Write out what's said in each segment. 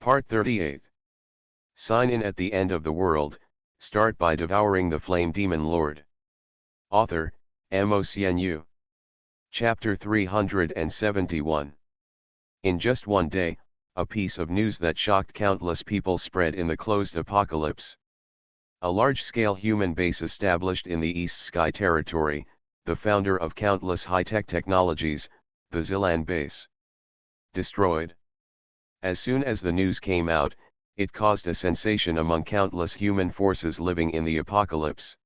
Part 38. Sign in at the end of the world, start by devouring the flame demon lord. Author, Mo. Chapter 371. In just one day, a piece of news that shocked countless people spread in the closed apocalypse. A large-scale human base established in the East Sky Territory, the founder of countless high-tech technologies, the Zilan base. Destroyed. As soon as the news came out, it caused a sensation among countless human forces living in the apocalypse.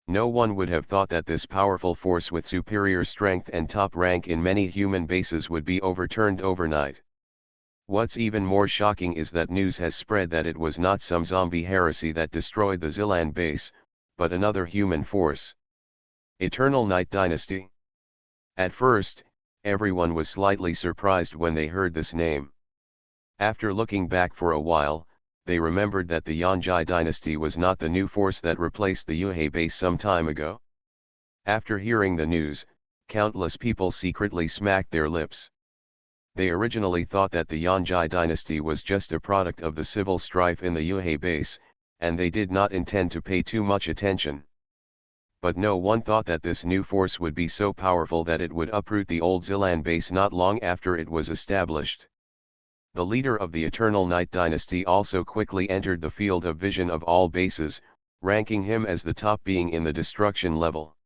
No one would have thought that this powerful force with superior strength and top rank in many human bases would be overturned overnight. What's even more shocking is that news has spread that it was not some zombie heresy that destroyed the Zilan base, but another human force. Eternal Night Dynasty. At first, everyone was slightly surprised when they heard this name. After looking back for a while, they remembered that the Yonjai dynasty was not the new force that replaced the Yuhei base some time ago. After hearing the news, countless people secretly smacked their lips. They originally thought that the Yonjai dynasty was just a product of the civil strife in the Yuhei base, and they did not intend to pay too much attention. But no one thought that this new force would be so powerful that it would uproot the old Zilan base not long after it was established. The leader of the Eternal Night Dynasty also quickly entered the field of vision of all bases, ranking him as the top being in the destruction level.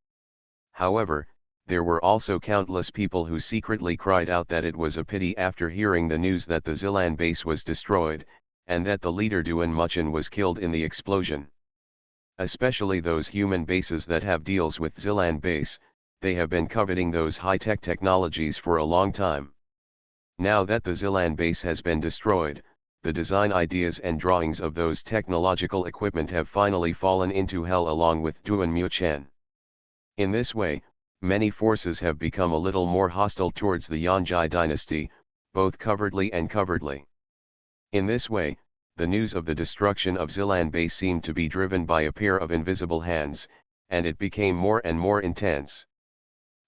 However, there were also countless people who secretly cried out that it was a pity after hearing the news that the Zilan base was destroyed, and that the leader Duan Muchin was killed in the explosion. Especially those human bases that have deals with Zilan base, they have been coveting those high-tech technologies for a long time. Now that the Zilan base has been destroyed, the design ideas and drawings of those technological equipment have finally fallen into hell along with Duan Muchin. In this way, many forces have become a little more hostile towards the Yonjai dynasty, both covertly and covertly. In this way, the news of the destruction of Zilan base seemed to be driven by a pair of invisible hands, and it became more and more intense.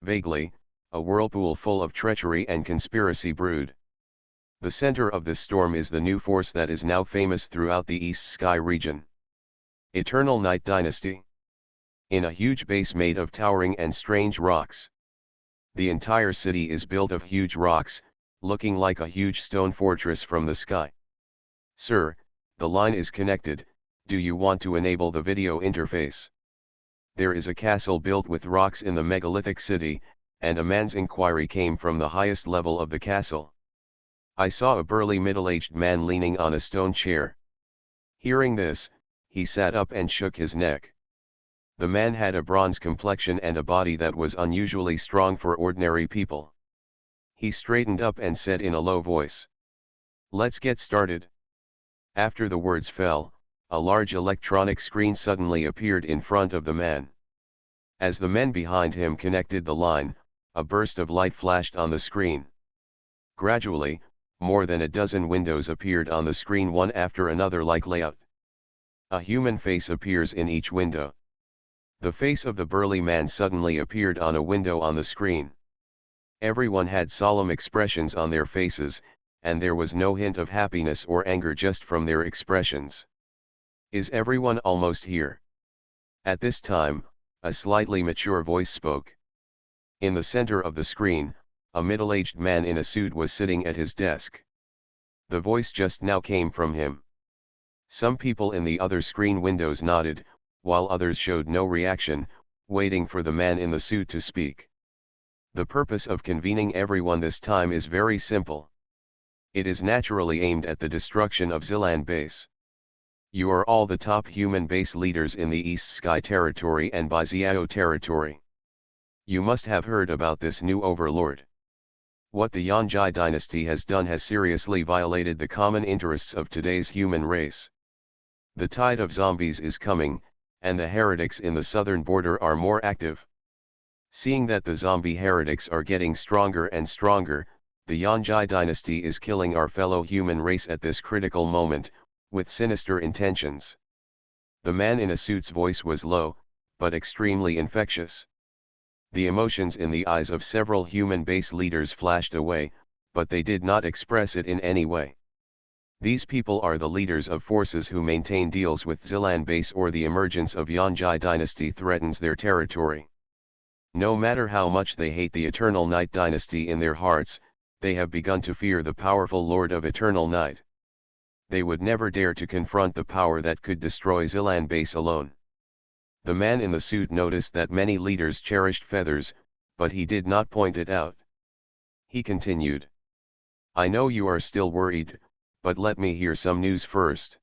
Vaguely, a whirlpool full of treachery and conspiracy brewed. The center of this storm is the new force that is now famous throughout the East Sky region. Eternal Night Dynasty. In a huge base made of towering and strange rocks. The entire city is built of huge rocks, looking like a huge stone fortress from the sky. Sir, the line is connected, do you want to enable the video interface? There is a castle built with rocks in the megalithic city, and a man's inquiry came from the highest level of the castle. I saw a burly middle-aged man leaning on a stone chair. Hearing this, he sat up and shook his neck. The man had a bronze complexion and a body that was unusually strong for ordinary people. He straightened up and said in a low voice, "Let's get started." After the words fell, a large electronic screen suddenly appeared in front of the man. As the men behind him connected the line, a burst of light flashed on the screen. Gradually, more than a dozen windows appeared on the screen one after another like layout. A human face appears in each window. The face of the burly man suddenly appeared on a window on the screen. Everyone had solemn expressions on their faces, and there was no hint of happiness or anger just from their expressions. Is everyone almost here? At this time, a slightly mature voice spoke. In the center of the screen, a middle-aged man in a suit was sitting at his desk. The voice just now came from him. Some people in the other screen windows nodded, while others showed no reaction, waiting for the man in the suit to speak. The purpose of convening everyone this time is very simple. It is naturally aimed at the destruction of Zilan base. You are all the top human base leaders in the East Sky Territory and Baiziao Territory. You must have heard about this new overlord. What the Yonjai dynasty has done has seriously violated the common interests of today's human race. The tide of zombies is coming, and the heretics in the southern border are more active. Seeing that the zombie heretics are getting stronger and stronger, the Yonjai dynasty is killing our fellow human race at this critical moment, with sinister intentions. The man in a suit's voice was low, but extremely infectious. The emotions in the eyes of several human base leaders flashed away, but they did not express it in any way. These people are the leaders of forces who maintain deals with Zilan base or the emergence of Yonjai dynasty threatens their territory. No matter how much they hate the Eternal Night dynasty in their hearts, they have begun to fear the powerful Lord of Eternal Night. They would never dare to confront the power that could destroy Zilan base alone. The man in the suit noticed that many leaders cherished feathers, but he did not point it out. He continued. I know you are still worried, but let me hear some news first.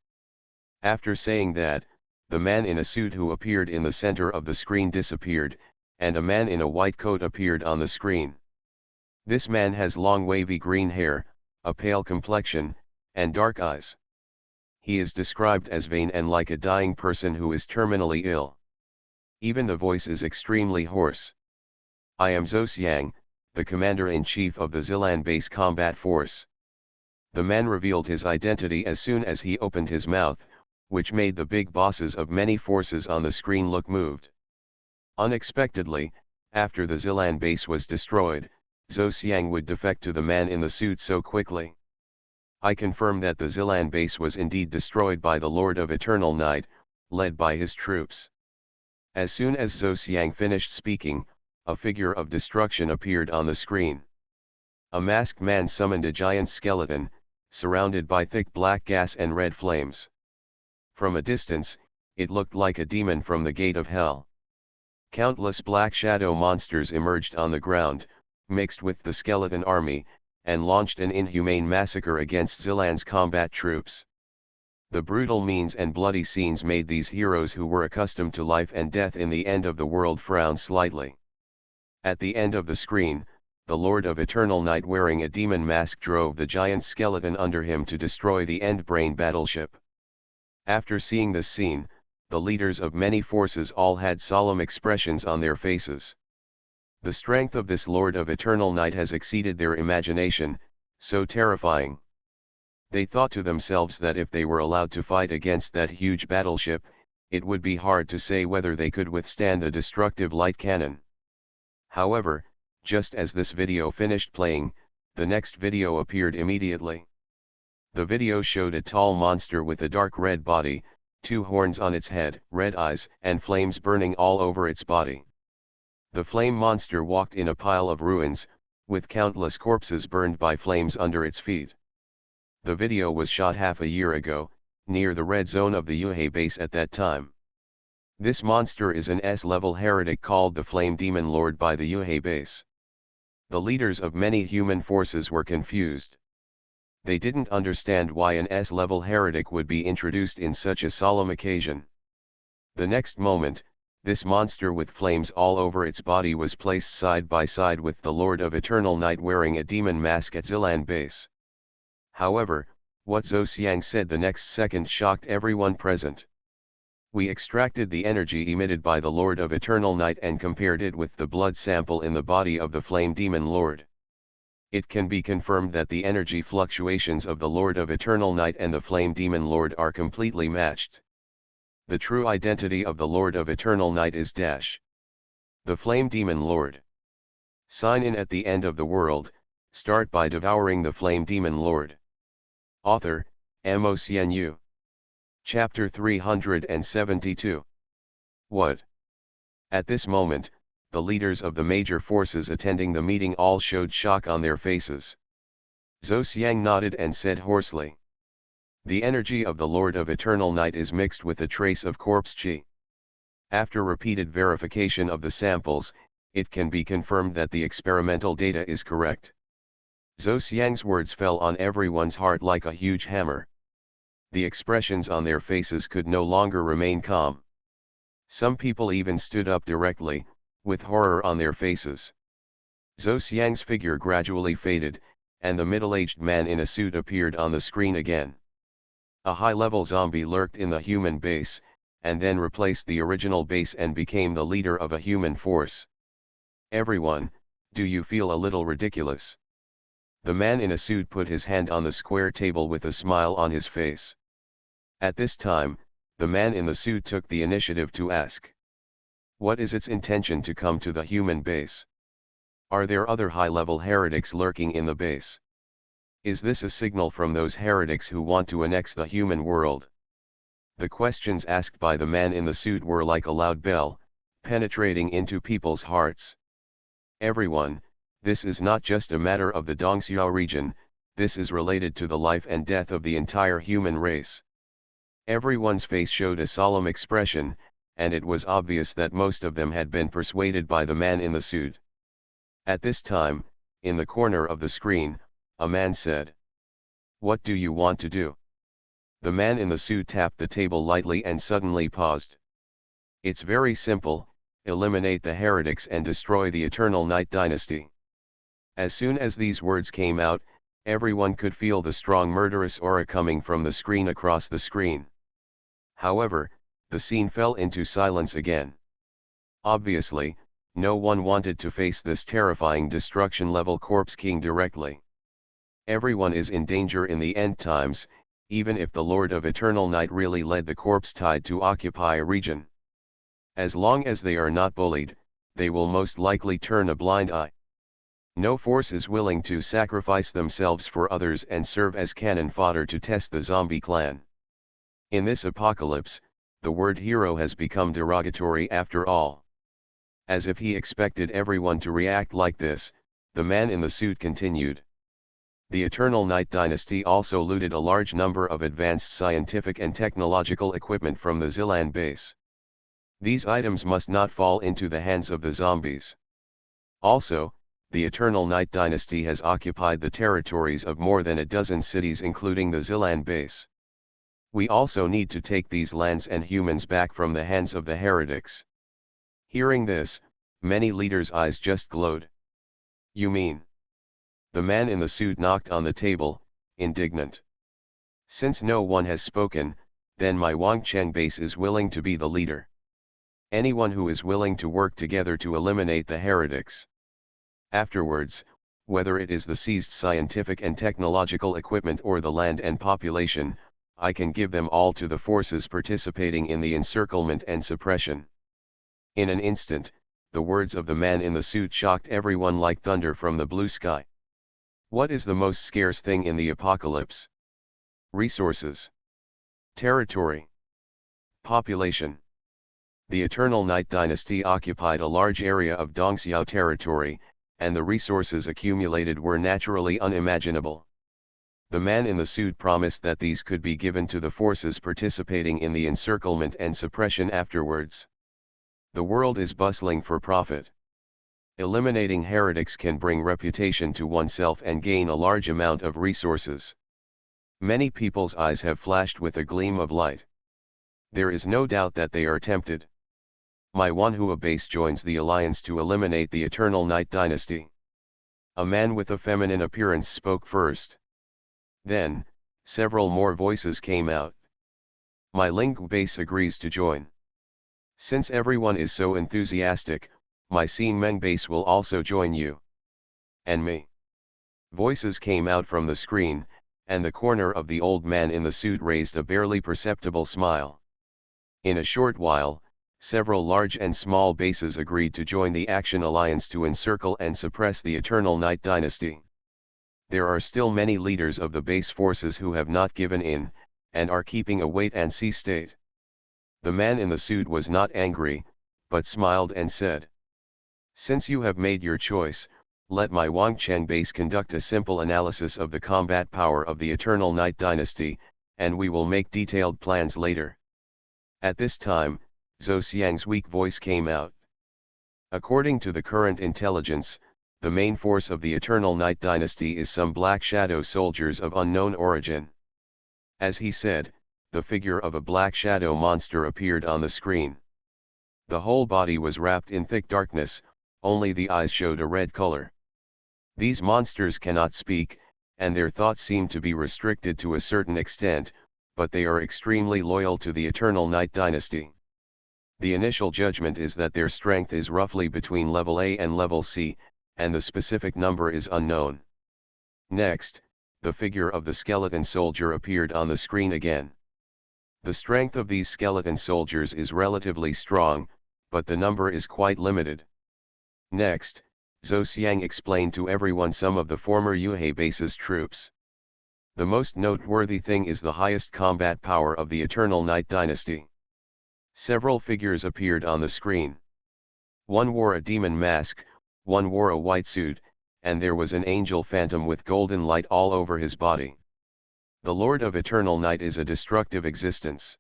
After saying that, the man in a suit who appeared in the center of the screen disappeared, and a man in a white coat appeared on the screen. This man has long wavy green hair, a pale complexion, and dark eyes. He is described as vain and like a dying person who is terminally ill. Even the voice is extremely hoarse. I am Zosiang, the commander-in-chief of the Zilan base combat force. The man revealed his identity as soon as he opened his mouth, which made the big bosses of many forces on the screen look moved. Unexpectedly, after the Zilan base was destroyed, Zosiang would defect to the man in the suit so quickly. I confirm that the Zilan base was indeed destroyed by the Lord of Eternal Night, led by his troops. As soon as Zosiang finished speaking, a figure of destruction appeared on the screen. A masked man summoned a giant skeleton, surrounded by thick black gas and red flames. From a distance, it looked like a demon from the gate of hell. Countless black shadow monsters emerged on the ground, mixed with the skeleton army, and launched an inhumane massacre against Zilan's combat troops. The brutal means and bloody scenes made these heroes who were accustomed to life and death in the end of the world frown slightly. At the end of the screen, the Lord of Eternal Night wearing a demon mask drove the giant skeleton under him to destroy the Endbrain battleship. After seeing this scene, the leaders of many forces all had solemn expressions on their faces. The strength of this Lord of Eternal Night has exceeded their imagination, so terrifying. They thought to themselves that if they were allowed to fight against that huge battleship, it would be hard to say whether they could withstand the destructive light cannon. However, just as this video finished playing, the next video appeared immediately. The video showed a tall monster with a dark red body, 2 horns on its head, red eyes, and flames burning all over its body. The flame monster walked in a pile of ruins, with countless corpses burned by flames under its feet. The video was shot half a year ago, near the red zone of the Yuhei base at that time. This monster is an S-level heretic called the Flame Demon Lord by the Yuhei base. The leaders of many human forces were confused. They didn't understand why an S-level heretic would be introduced in such a solemn occasion. The next moment, this monster with flames all over its body was placed side by side with the Lord of Eternal Night wearing a demon mask at Zilan base. However, what Zosiang said the next second shocked everyone present. We extracted the energy emitted by the Lord of Eternal Night and compared it with the blood sample in the body of the Flame Demon Lord. It can be confirmed that the energy fluctuations of the Lord of Eternal Night and the Flame Demon Lord are completely matched. The true identity of the Lord of Eternal Night is the Flame Demon Lord. Sign in at the end of the world, start by devouring the Flame Demon Lord. Author, MOCNU. Chapter 372. What? At this moment, the leaders of the major forces attending the meeting all showed shock on their faces. Zosiang nodded and said hoarsely. The energy of the Lord of Eternal Night is mixed with a trace of corpse chi. After repeated verification of the samples, it can be confirmed that the experimental data is correct. Zosiang's words fell on everyone's heart like a huge hammer. The expressions on their faces could no longer remain calm. Some people even stood up directly, with horror on their faces. Zosiang's figure gradually faded, and the middle-aged man in a suit appeared on the screen again. A high-level zombie lurked in the human base, and then replaced the original base and became the leader of a human force. Everyone, do you feel a little ridiculous? The man in a suit put his hand on the square table with a smile on his face. At this time, the man in the suit took the initiative to ask. What is its intention to come to the human base? Are there other high-level heretics lurking in the base? Is this a signal from those heretics who want to annex the human world? The questions asked by the man in the suit were like a loud bell, penetrating into people's hearts. Everyone, this is not just a matter of the Dongxiao region, this is related to the life and death of the entire human race. Everyone's face showed a solemn expression, and it was obvious that most of them had been persuaded by the man in the suit. At this time, in the corner of the screen, a man said, "What do you want to do?" The man in the suit tapped the table lightly and suddenly paused. "It's very simple, eliminate the heretics and destroy the Eternal Night Dynasty." As soon as these words came out, everyone could feel the strong murderous aura coming from the screen across the screen. However, the scene fell into silence again. Obviously, no one wanted to face this terrifying destruction-level Corpse King directly. Everyone is in danger in the end times, even if the Lord of Eternal Night really led the Corpse Tide to occupy a region. As long as they are not bullied, they will most likely turn a blind eye. No force is willing to sacrifice themselves for others and serve as cannon fodder to test the zombie clan. In this apocalypse, the word hero has become derogatory after all. As if he expected everyone to react like this, the man in the suit continued. The Eternal Night Dynasty also looted a large number of advanced scientific and technological equipment from the Zilan base. These items must not fall into the hands of the zombies. Also, the Eternal Night Dynasty has occupied the territories of more than a dozen cities including the Zilan base. We also need to take these lands and humans back from the hands of the heretics. Hearing this, many leaders' eyes just glowed. "You mean?" The man in the suit knocked on the table, indignant. "Since no one has spoken, then my Wangcheng base is willing to be the leader. Anyone who is willing to work together to eliminate the heretics. Afterwards, whether it is the seized scientific and technological equipment or the land and population, I can give them all to the forces participating in the encirclement and suppression." In an instant, the words of the man in the suit shocked everyone like thunder from the blue sky. What is the most scarce thing in the apocalypse? Resources. Territory. Population. The Eternal Night Dynasty occupied a large area of Dongxiao territory, and the resources accumulated were naturally unimaginable. The man in the suit promised that these could be given to the forces participating in the encirclement and suppression afterwards. The world is bustling for profit. Eliminating heretics can bring reputation to oneself and gain a large amount of resources. Many people's eyes have flashed with a gleam of light. There is no doubt that they are tempted. My Wanhua base joins the alliance to eliminate the Eternal Night Dynasty. A man with a feminine appearance spoke first. Then, several more voices came out. My Ling base agrees to join. Since everyone is so enthusiastic, my Xin Meng base will also join you. And me. Voices came out from the screen, and the corner of the old man in the suit raised a barely perceptible smile. In a short while, several large and small bases agreed to join the Action Alliance to encircle and suppress the Eternal Night Dynasty. There are still many leaders of the base forces who have not given in, and are keeping a wait-and-see state. The man in the suit was not angry, but smiled and said, "Since you have made your choice, let my Wangcheng base conduct a simple analysis of the combat power of the Eternal Night Dynasty, and we will make detailed plans later." At this time, Zhou Xiang's weak voice came out. According to the current intelligence, the main force of the Eternal Night Dynasty is some Black Shadow soldiers of unknown origin. As he said, the figure of a Black Shadow monster appeared on the screen. The whole body was wrapped in thick darkness, only the eyes showed a red color. These monsters cannot speak, and their thoughts seem to be restricted to a certain extent, but they are extremely loyal to the Eternal Night Dynasty. The initial judgment is that their strength is roughly between level A and level C, and the specific number is unknown. Next, the figure of the skeleton soldier appeared on the screen again. The strength of these skeleton soldiers is relatively strong, but the number is quite limited. Next, Zhou Xiang explained to everyone some of the former Yuhei base's troops. The most noteworthy thing is the highest combat power of the Eternal Night Dynasty. Several figures appeared on the screen. One wore a demon mask, one wore a white suit, and there was an angel phantom with golden light all over his body. The Lord of Eternal Night is a destructive existence.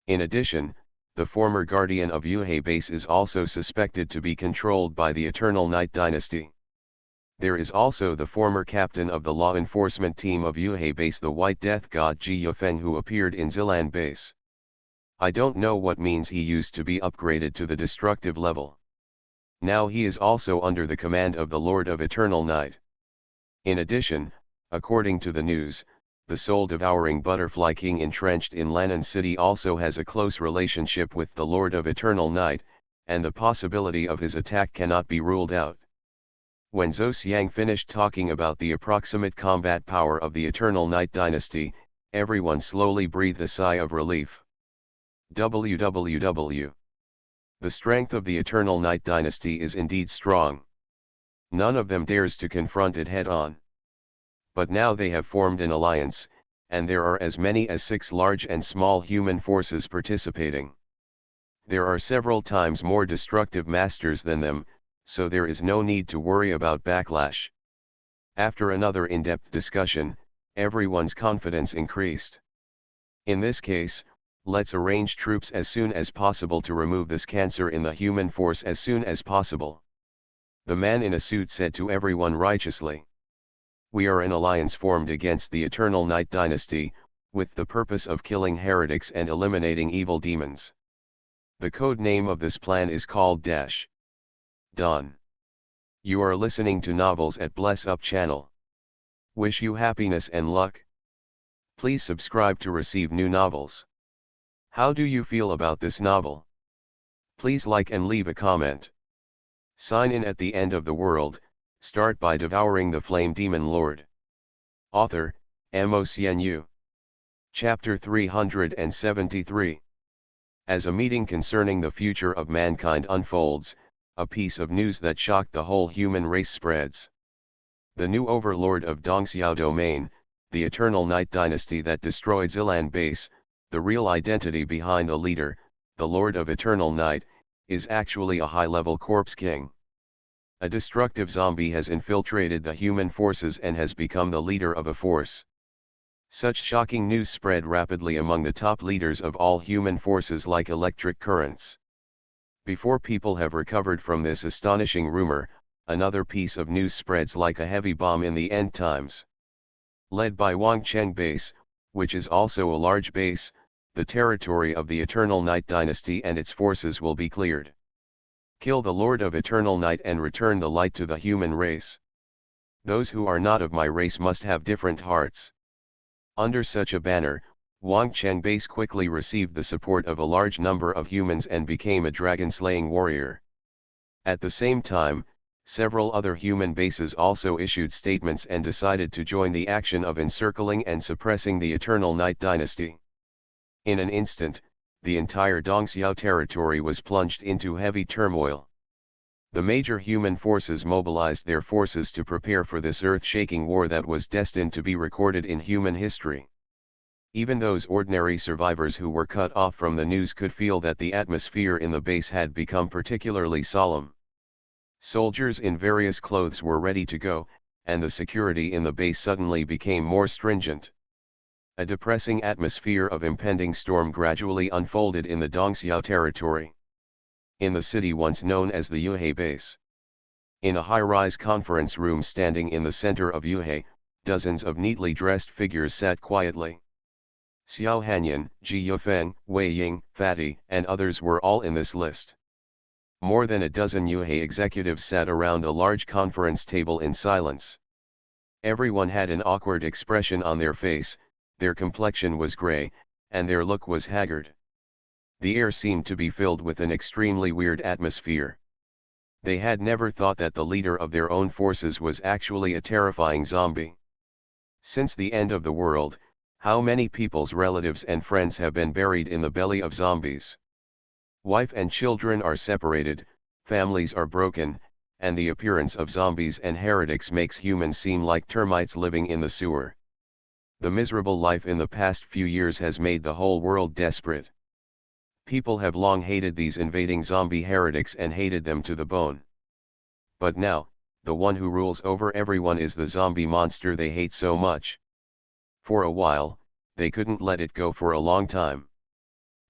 In addition, the former guardian of Yuhei base is also suspected to be controlled by the Eternal Night Dynasty. There is also the former captain of the law enforcement team of Yuhei base, the White Death God Ji Yufeng, who appeared in Zilan base. I don't know what means he used to be upgraded to the destructive level. Now he is also under the command of the Lord of Eternal Night. In addition, according to the news, the soul-devouring Butterfly King entrenched in Lannan City also has a close relationship with the Lord of Eternal Night, and the possibility of his attack cannot be ruled out. When Zhou Xiang finished talking about the approximate combat power of the Eternal Night Dynasty, everyone slowly breathed a sigh of relief. www. The strength of the Eternal Night Dynasty is indeed strong. None of them dares to confront it head-on. But now they have formed an alliance, and there are as many as 6 large and small human forces participating. There are several times more destructive masters than them, so there is no need to worry about backlash. After another in-depth discussion, everyone's confidence increased. In this case, let's arrange troops as soon as possible to remove this cancer in the human force as soon as possible. The man in a suit said to everyone righteously. We are an alliance formed against the Eternal Night Dynasty, with the purpose of killing heretics and eliminating evil demons. The code name of this plan is called Dawn. You are listening to Novels at Bless Up channel. Wish you happiness and luck. Please subscribe to receive new novels. How do you feel about this novel? Please like and leave a comment. Sign in at the end of the world. Start by devouring the Flame Demon Lord. Author, Mo. Chapter 373. As a meeting concerning the future of mankind unfolds, a piece of news that shocked the whole human race spreads. The new overlord of Dongxiao Domain, the Eternal Night Dynasty that destroyed Zilan base, the real identity behind the leader, the Lord of Eternal Night, is actually a high-level corpse king. A destructive zombie has infiltrated the human forces and has become the leader of a force. Such shocking news spread rapidly among the top leaders of all human forces like electric currents. Before people have recovered from this astonishing rumor, another piece of news spreads like a heavy bomb in the end times. Led by Wangcheng base, which is also a large base, the territory of the Eternal Night Dynasty and its forces will be cleared. Kill the Lord of Eternal Night and return the light to the human race. Those who are not of my race must have different hearts. Under such a banner, Wangcheng base quickly received the support of a large number of humans and became a dragon-slaying warrior. At the same time, several other human bases also issued statements and decided to join the action of encircling and suppressing the Eternal Night Dynasty. In an instant, the entire Dongxiao territory was plunged into heavy turmoil. The major human forces mobilized their forces to prepare for this earth-shaking war that was destined to be recorded in human history. Even those ordinary survivors who were cut off from the news could feel that the atmosphere in the base had become particularly solemn. Soldiers in various clothes were ready to go, and the security in the base suddenly became more stringent. A depressing atmosphere of impending storm gradually unfolded in the Dongxiao territory. In the city once known as the Yuhei base. In a high-rise conference room standing in the center of Yuhei, dozens of neatly dressed figures sat quietly. Xiao Hanyan, Ji Yufeng, Wei Ying, Fatty, and others were all in this list. More than a dozen Yuhei executives sat around a large conference table in silence. Everyone had an awkward expression on their face, their complexion was gray, and their look was haggard. The air seemed to be filled with an extremely weird atmosphere. They had never thought that the leader of their own forces was actually a terrifying zombie. Since the end of the world, how many people's relatives and friends have been buried in the belly of zombies? Wife and children are separated, families are broken, and the appearance of zombies and heretics makes humans seem like termites living in the sewer. The miserable life in the past few years has made the whole world desperate. People have long hated these invading zombie heretics and hated them to the bone. But now, the one who rules over everyone is the zombie monster they hate so much. For a while, they couldn't let it go for a long time.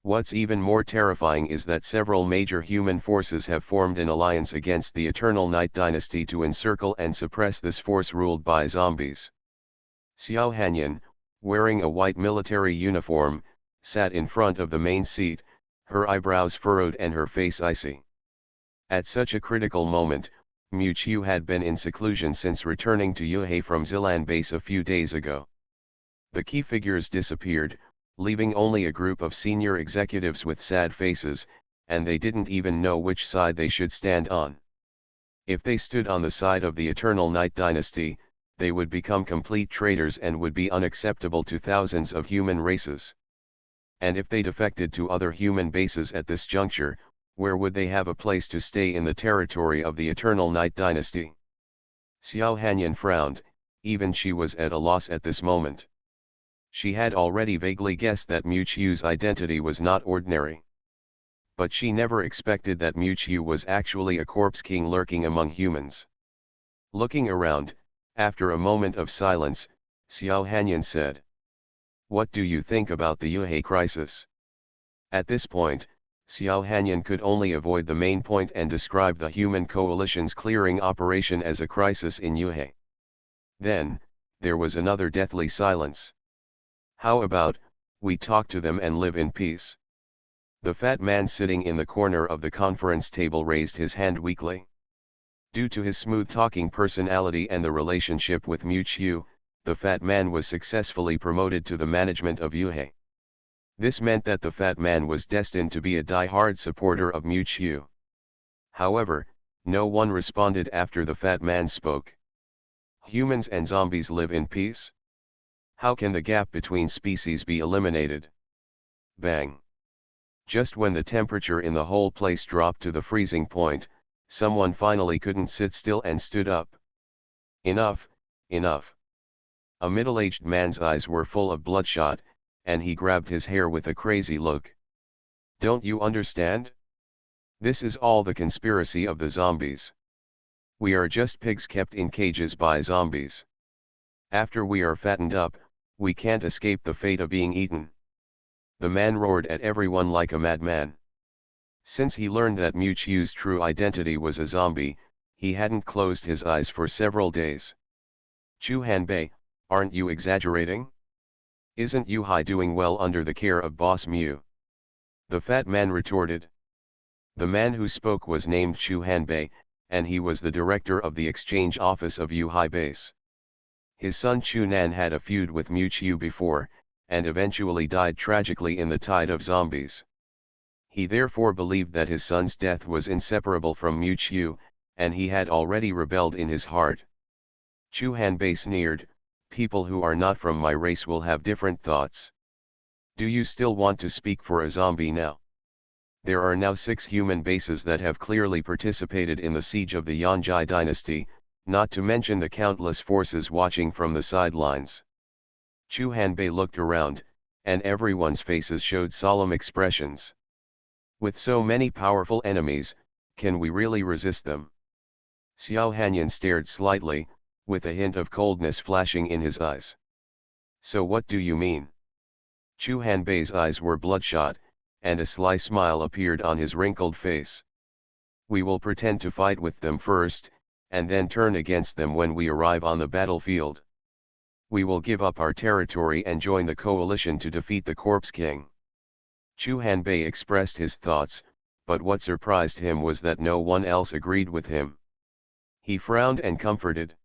What's even more terrifying is that several major human forces have formed an alliance against the Eternal Night Dynasty to encircle and suppress this force ruled by zombies. Xiao Hanyan, wearing a white military uniform, sat in front of the main seat, her eyebrows furrowed and her face icy. At such a critical moment, Mu Qiu had been in seclusion since returning to Yuhei from Zilan base a few days ago. The key figures disappeared, leaving only a group of senior executives with sad faces, and they didn't even know which side they should stand on. If they stood on the side of the Eternal Night Dynasty, they would become complete traitors and would be unacceptable to thousands of human races. And if they defected to other human bases at this juncture, where would they have a place to stay in the territory of the Eternal Night Dynasty? Xiao Hanyan frowned, even she was at a loss at this moment. She had already vaguely guessed that Mu Qiu's identity was not ordinary. But she never expected that Mu Qiu was actually a corpse king lurking among humans. Looking around, after a moment of silence, Xiao Hanyan said, "What do you think about the Yuhei crisis?" At this point, Xiao Hanyan could only avoid the main point and describe the human coalition's clearing operation as a crisis in Yuhei. Then, there was another deathly silence. "How about, we talk to them and live in peace?" The fat man sitting in the corner of the conference table raised his hand weakly. Due to his smooth-talking personality and the relationship with Mu Qiu, the fat man was successfully promoted to the management of Yuhei. This meant that the fat man was destined to be a die-hard supporter of Mu Qiu. However, no one responded after the fat man spoke. Humans and zombies live in peace? How can the gap between species be eliminated? Bang! Just when the temperature in the whole place dropped to the freezing point, someone finally couldn't sit still and stood up. "Enough, enough." A middle-aged man's eyes were full of bloodshot, and he grabbed his hair with a crazy look. "Don't you understand? This is all the conspiracy of the zombies. We are just pigs kept in cages by zombies. After we are fattened up, we can't escape the fate of being eaten." The man roared at everyone like a madman. Since he learned that Mu Qiu's true identity was a zombie, he hadn't closed his eyes for several days. "Chu Hanbei, aren't you exaggerating? Isn't Yuhai doing well under the care of Boss Mu?" The fat man retorted. The man who spoke was named Chu Hanbei, and he was the director of the exchange office of Yuhai base. His son Chu Nan had a feud with Mu Qiu before, and eventually died tragically in the tide of zombies. He therefore believed that his son's death was inseparable from Mu Qiu, and he had already rebelled in his heart. Chu Hanbei sneered, "People who are not from my race will have different thoughts. Do you still want to speak for a zombie now? There are now 6 human bases that have clearly participated in the siege of the Yanjai dynasty, not to mention the countless forces watching from the sidelines." Chu Hanbei looked around, and everyone's faces showed solemn expressions. "With so many powerful enemies, can we really resist them?" Xiao Hanyan stared slightly, with a hint of coldness flashing in his eyes. "So what do you mean?" Chu Hanbei's eyes were bloodshot, and a sly smile appeared on his wrinkled face. "We will pretend to fight with them first, and then turn against them when we arrive on the battlefield. We will give up our territory and join the coalition to defeat the Corpse King." Chu Hanbei expressed his thoughts, but what surprised him was that no one else agreed with him. He frowned and comforted.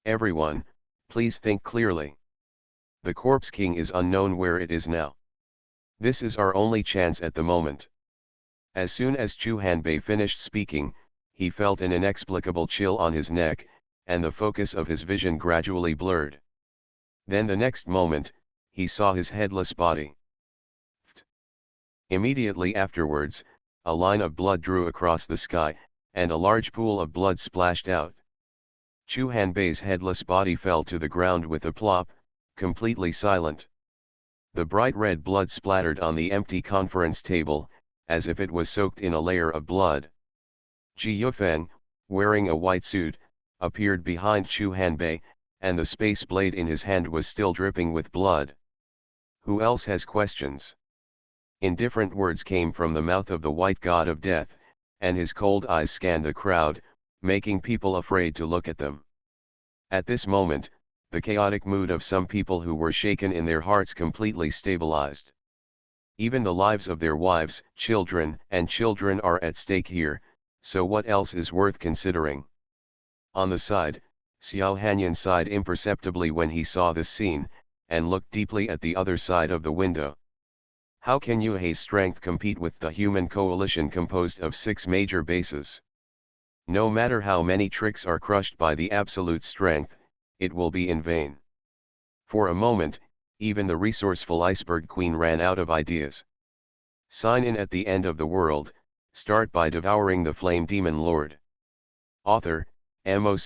"Everyone, please think clearly. The Corpse King is unknown where it is now. This is our only chance at the moment." As soon as Chu Hanbei finished speaking, he felt an inexplicable chill on his neck, and the focus of his vision gradually blurred. Then the next moment, he saw his headless body. Immediately afterwards, a line of blood drew across the sky, and a large pool of blood splashed out. Chu Hanbei's headless body fell to the ground with a plop, completely silent. The bright red blood splattered on the empty conference table, as if it was soaked in a layer of blood. Ji Yufeng, wearing a white suit, appeared behind Chu Hanbei, and the space blade in his hand was still dripping with blood. Who else has questions? Indifferent words came from the mouth of the white god of death, and his cold eyes scanned the crowd, making people afraid to look at them. At this moment, the chaotic mood of some people who were shaken in their hearts completely stabilized. Even the lives of their wives, children, and children are at stake here, so what else is worth considering? On the side, Xiao Hanyan sighed imperceptibly when he saw this scene, and looked deeply at the other side of the window. How can Yue Hei's strength compete with the human coalition composed of 6 major bases? No matter how many tricks are crushed by the absolute strength, it will be in vain. For a moment, even the resourceful Iceberg Queen ran out of ideas. Sign in at the end of the world, start by devouring the Flame Demon Lord. Author, Mo.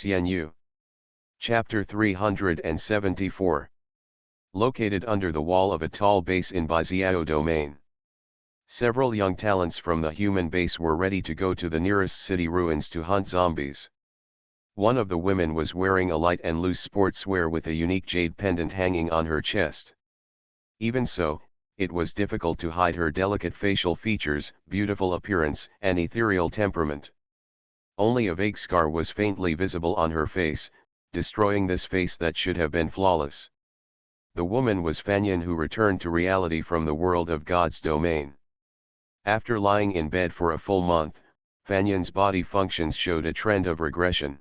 Chapter 374. Located under the wall of a tall base in Baiziao domain. Several young talents from the human base were ready to go to the nearest city ruins to hunt zombies. One of the women was wearing a light and loose sportswear with a unique jade pendant hanging on her chest. Even so, it was difficult to hide her delicate facial features, beautiful appearance, and ethereal temperament. Only a vague scar was faintly visible on her face, destroying this face that should have been flawless. The woman was Fanyan, who returned to reality from the world of God's domain. After lying in bed for a full month, Fanyan's body functions showed a trend of regression.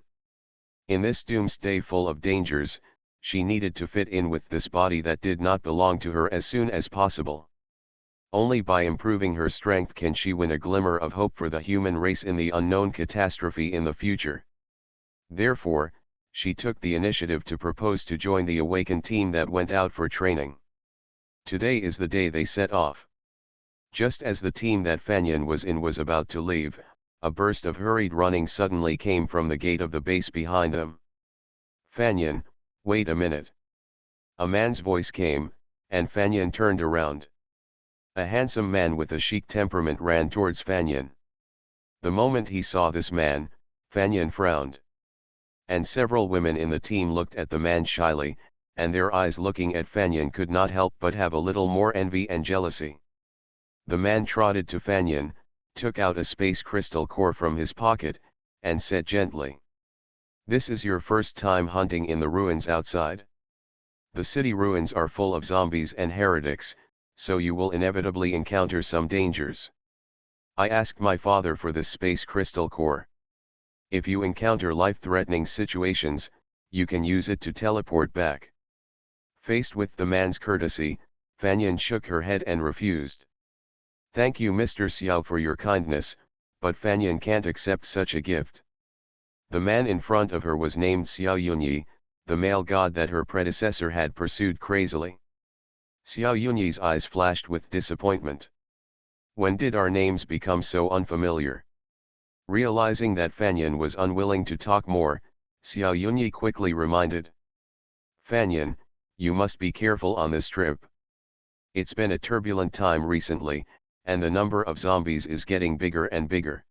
In this doomsday full of dangers, she needed to fit in with this body that did not belong to her as soon as possible. Only by improving her strength can she win a glimmer of hope for the human race in the unknown catastrophe in the future. Therefore, she took the initiative to propose to join the awakened team that went out for training. Today is the day they set off. Just as the team that Fanyan was in was about to leave, a burst of hurried running suddenly came from the gate of the base behind them. Fanyan, wait a minute. A man's voice came, and Fanyan turned around. A handsome man with a chic temperament ran towards Fanyan. The moment he saw this man, Fanyan frowned. And several women in the team looked at the man shyly, and their eyes looking at Fanyan could not help but have a little more envy and jealousy. The man trotted to Fanyan, took out a space crystal core from his pocket, and said gently, "This is your first time hunting in the ruins outside. The city ruins are full of zombies and heretics, so you will inevitably encounter some dangers. I asked my father for this space crystal core. If you encounter life-threatening situations, you can use it to teleport back." Faced with the man's courtesy, Fanyan shook her head and refused. "Thank you, Mr. Xiao, for your kindness, but Fanyan can't accept such a gift." The man in front of her was named Xiao Yunyi, the male god that her predecessor had pursued crazily. Xiao Yunyi's eyes flashed with disappointment. When did our names become so unfamiliar? Realizing that Fanyan was unwilling to talk more, Xiao Yunyi quickly reminded. "Fanyan, you must be careful on this trip. It's been a turbulent time recently, and the number of zombies is getting bigger and bigger.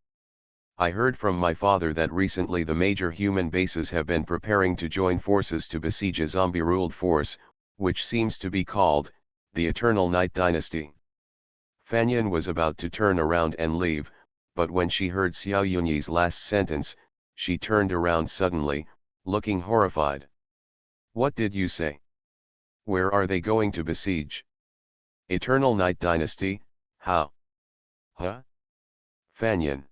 I heard from my father that recently the major human bases have been preparing to join forces to besiege a zombie-ruled force, which seems to be called the Eternal Night Dynasty." Fanyan was about to turn around and leave, but when she heard Xiao Yunyi's last sentence, she turned around suddenly, looking horrified. "What did you say? Where are they going to besiege? Eternal Night Dynasty, how? Huh?" Fanyan.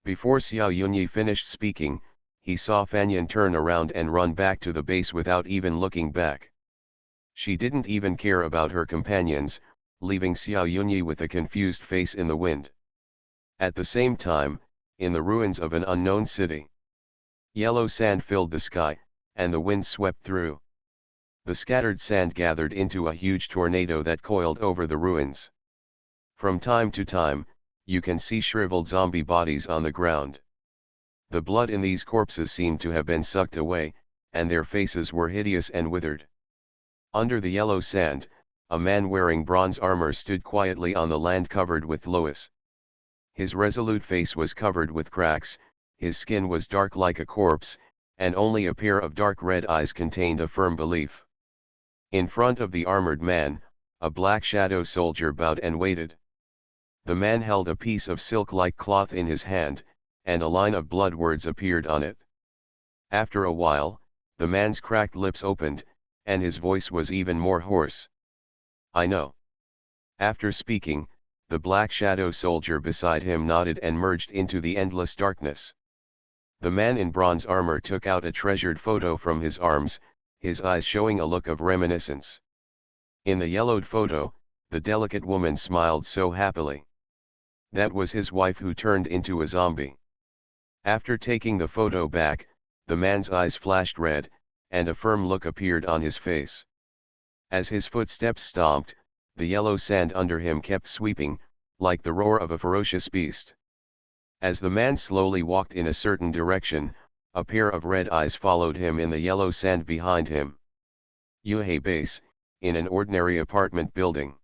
Before Xiao Yunyi finished speaking, he saw Fanyan turn around and run back to the base without even looking back. She didn't even care about her companions, leaving Xiao Yunyi with a confused face in the wind. At the same time, in the ruins of an unknown city, yellow sand filled the sky, and the wind swept through. The scattered sand gathered into a huge tornado that coiled over the ruins. From time to time, you can see shriveled zombie bodies on the ground. The blood in these corpses seemed to have been sucked away, and their faces were hideous and withered. Under the yellow sand, a man wearing bronze armor stood quietly on the land covered with loess. His resolute face was covered with cracks, his skin was dark like a corpse, and only a pair of dark red eyes contained a firm belief. In front of the armored man, a black shadow soldier bowed and waited. The man held a piece of silk-like cloth in his hand, and a line of blood words appeared on it. After a while, the man's cracked lips opened, and his voice was even more hoarse. "I know." After speaking, the black shadow soldier beside him nodded and merged into the endless darkness. The man in bronze armor took out a treasured photo from his arms, his eyes showing a look of reminiscence. In the yellowed photo, the delicate woman smiled so happily. That was his wife who turned into a zombie. After taking the photo back, the man's eyes flashed red, and a firm look appeared on his face. As his footsteps stomped, the yellow sand under him kept sweeping, like the roar of a ferocious beast. As the man slowly walked in a certain direction, a pair of red eyes followed him in the yellow sand behind him. Yuhei base, in an ordinary apartment building.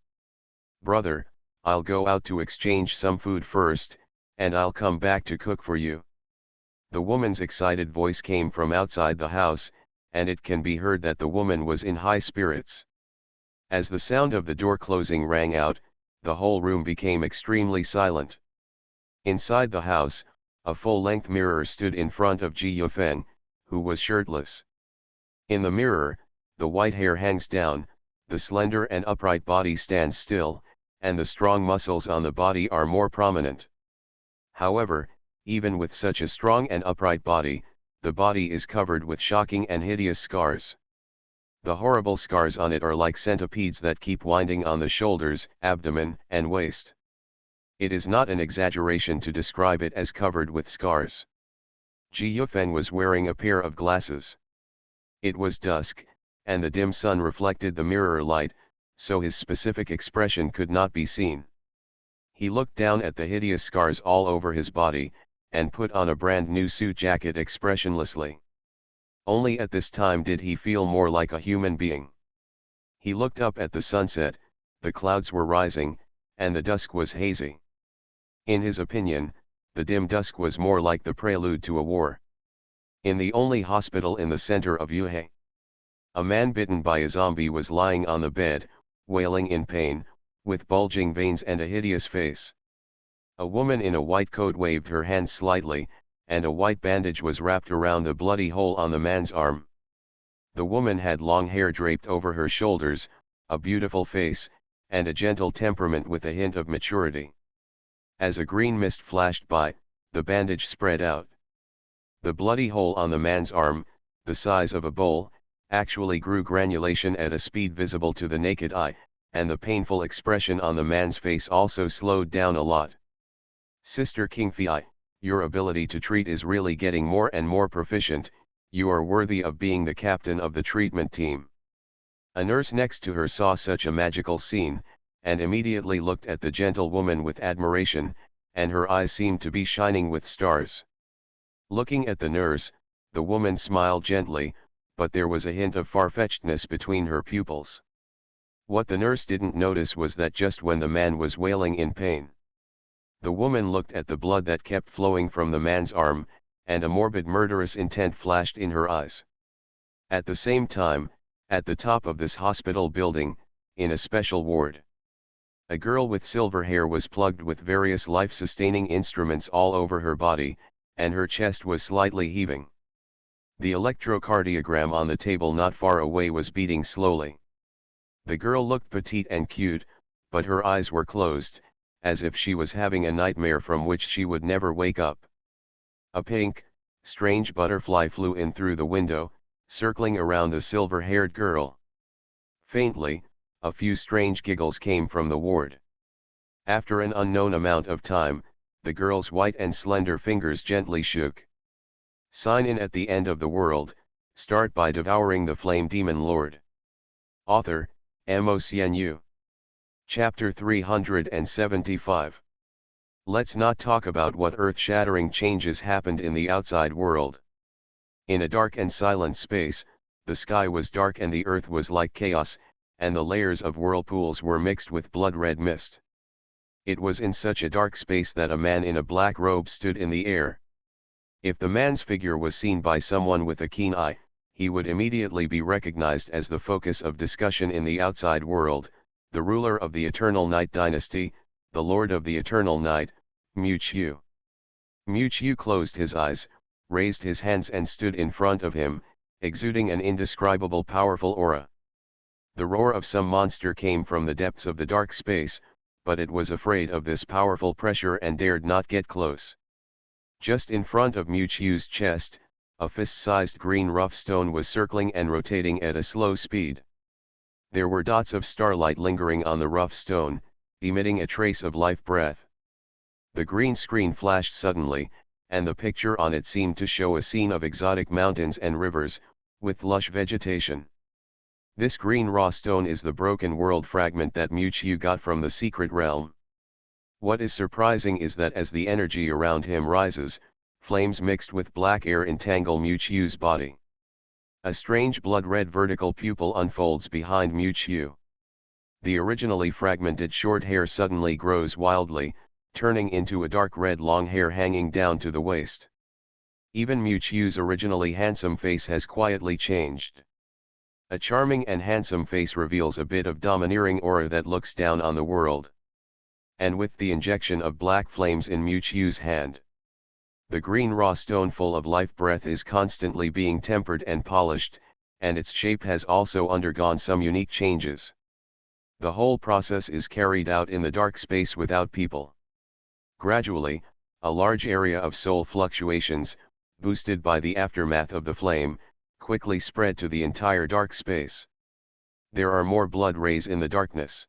"Brother, I'll go out to exchange some food first, and I'll come back to cook for you." The woman's excited voice came from outside the house, and it can be heard that the woman was in high spirits. As the sound of the door closing rang out, the whole room became extremely silent. Inside the house, a full-length mirror stood in front of Ji Yufeng, who was shirtless. In the mirror, the white hair hangs down, the slender and upright body stands still, and the strong muscles on the body are more prominent. However, even with such a strong and upright body, the body is covered with shocking and hideous scars. The horrible scars on it are like centipedes that keep winding on the shoulders, abdomen, and waist. It is not an exaggeration to describe it as covered with scars. Ji Yufeng was wearing a pair of glasses. It was dusk, and the dim sun reflected the mirror light, so his specific expression could not be seen. He looked down at the hideous scars all over his body, and put on a brand new suit jacket expressionlessly. Only at this time did he feel more like a human being. He looked up at the sunset, the clouds were rising, and the dusk was hazy. In his opinion, the dim dusk was more like the prelude to a war. In the only hospital in the center of Yuhei, a man bitten by a zombie was lying on the bed, wailing in pain, with bulging veins and a hideous face. A woman in a white coat waved her hand slightly, and a white bandage was wrapped around the bloody hole on the man's arm. The woman had long hair draped over her shoulders, a beautiful face, and a gentle temperament with a hint of maturity. As a green mist flashed by, the bandage spread out. The bloody hole on the man's arm, the size of a bowl, actually grew granulation at a speed visible to the naked eye, and the painful expression on the man's face also slowed down a lot. "Sister Kingfei, your ability to treat is really getting more and more proficient, you are worthy of being the captain of the treatment team." A nurse next to her saw such a magical scene, and immediately looked at the gentle woman with admiration, and her eyes seemed to be shining with stars. Looking at the nurse, the woman smiled gently, but there was a hint of far-fetchedness between her pupils. What the nurse didn't notice was that just when the man was wailing in pain, the woman looked at the blood that kept flowing from the man's arm, and a morbid murderous intent flashed in her eyes. At the same time, at the top of this hospital building, in a special ward, a girl with silver hair was plugged with various life-sustaining instruments all over her body, and her chest was slightly heaving. The electrocardiogram on the table not far away was beating slowly. The girl looked petite and cute, but her eyes were closed, as if she was having a nightmare from which she would never wake up. A pink, strange butterfly flew in through the window, circling around the silver-haired girl. Faintly, a few strange giggles came from the ward. After an unknown amount of time, the girl's white and slender fingers gently shook. Sign in at the end of the world, start by devouring the flame demon lord. Author, MOCNU. Chapter 375. Let's not talk about what earth-shattering changes happened in the outside world. In a dark and silent space, the sky was dark and the earth was like chaos, and the layers of whirlpools were mixed with blood-red mist. It was in such a dark space that a man in a black robe stood in the air. If the man's figure was seen by someone with a keen eye, he would immediately be recognized as the focus of discussion in the outside world, the ruler of the Eternal Night dynasty, the Lord of the Eternal Night, Mu-Chiu. Mu-Chiu closed his eyes, raised his hands and stood in front of him, exuding an indescribable powerful aura. The roar of some monster came from the depths of the dark space, but it was afraid of this powerful pressure and dared not get close. Just in front of Mu-Chiu's chest, a fist-sized green rough stone was circling and rotating at a slow speed. There were dots of starlight lingering on the rough stone, emitting a trace of life breath. The green screen flashed suddenly, and the picture on it seemed to show a scene of exotic mountains and rivers, with lush vegetation. This green raw stone is the broken world fragment that Mu-Chiu got from the secret realm. What is surprising is that as the energy around him rises, flames mixed with black air entangle Mu-Chiu's body. A strange blood-red vertical pupil unfolds behind Mu-Chiu. The originally fragmented short hair suddenly grows wildly, turning into a dark red long hair hanging down to the waist. Even Mu-Chiu's originally handsome face has quietly changed. A charming and handsome face reveals a bit of domineering aura that looks down on the world. And with the injection of black flames in Mu-Chiu's hand, the green raw stone full of life breath is constantly being tempered and polished, and its shape has also undergone some unique changes. The whole process is carried out in the dark space without people. Gradually, a large area of soul fluctuations, boosted by the aftermath of the flame, quickly spread to the entire dark space. There are more blood rays in the darkness.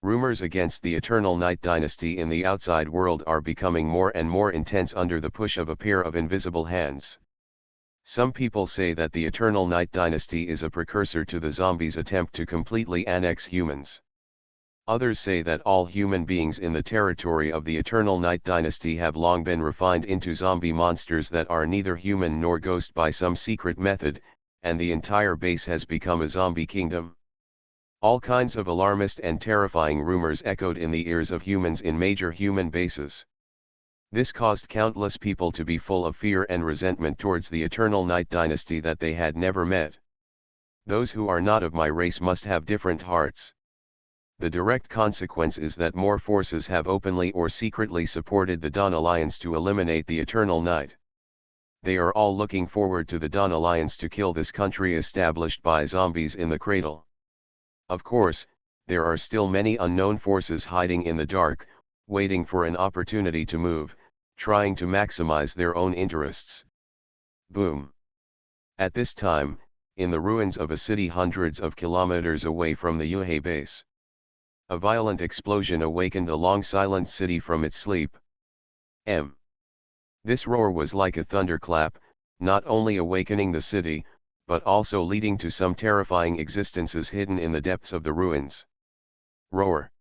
Rumors against the Eternal Night dynasty in the outside world are becoming more and more intense under the push of a pair of invisible hands. Some people say that the Eternal Night dynasty is a precursor to the zombies' attempt to completely annex humans. Others say that all human beings in the territory of the Eternal Night dynasty have long been refined into zombie monsters that are neither human nor ghost by some secret method, and the entire base has become a zombie kingdom. All kinds of alarmist and terrifying rumors echoed in the ears of humans in major human bases. This caused countless people to be full of fear and resentment towards the Eternal Night dynasty that they had never met. Those who are not of my race must have different hearts. The direct consequence is that more forces have openly or secretly supported the Dawn Alliance to eliminate the Eternal Night. They are all looking forward to the Dawn Alliance to kill this country established by zombies in the cradle. Of course, there are still many unknown forces hiding in the dark, waiting for an opportunity to move, trying to maximize their own interests. Boom. At this time, in the ruins of a city hundreds of kilometers away from the Yuhei base, a violent explosion awakened a long-silent city from its sleep. This roar was like a thunderclap, not only awakening the city, but also leading to some terrifying existences hidden in the depths of the ruins. Roar.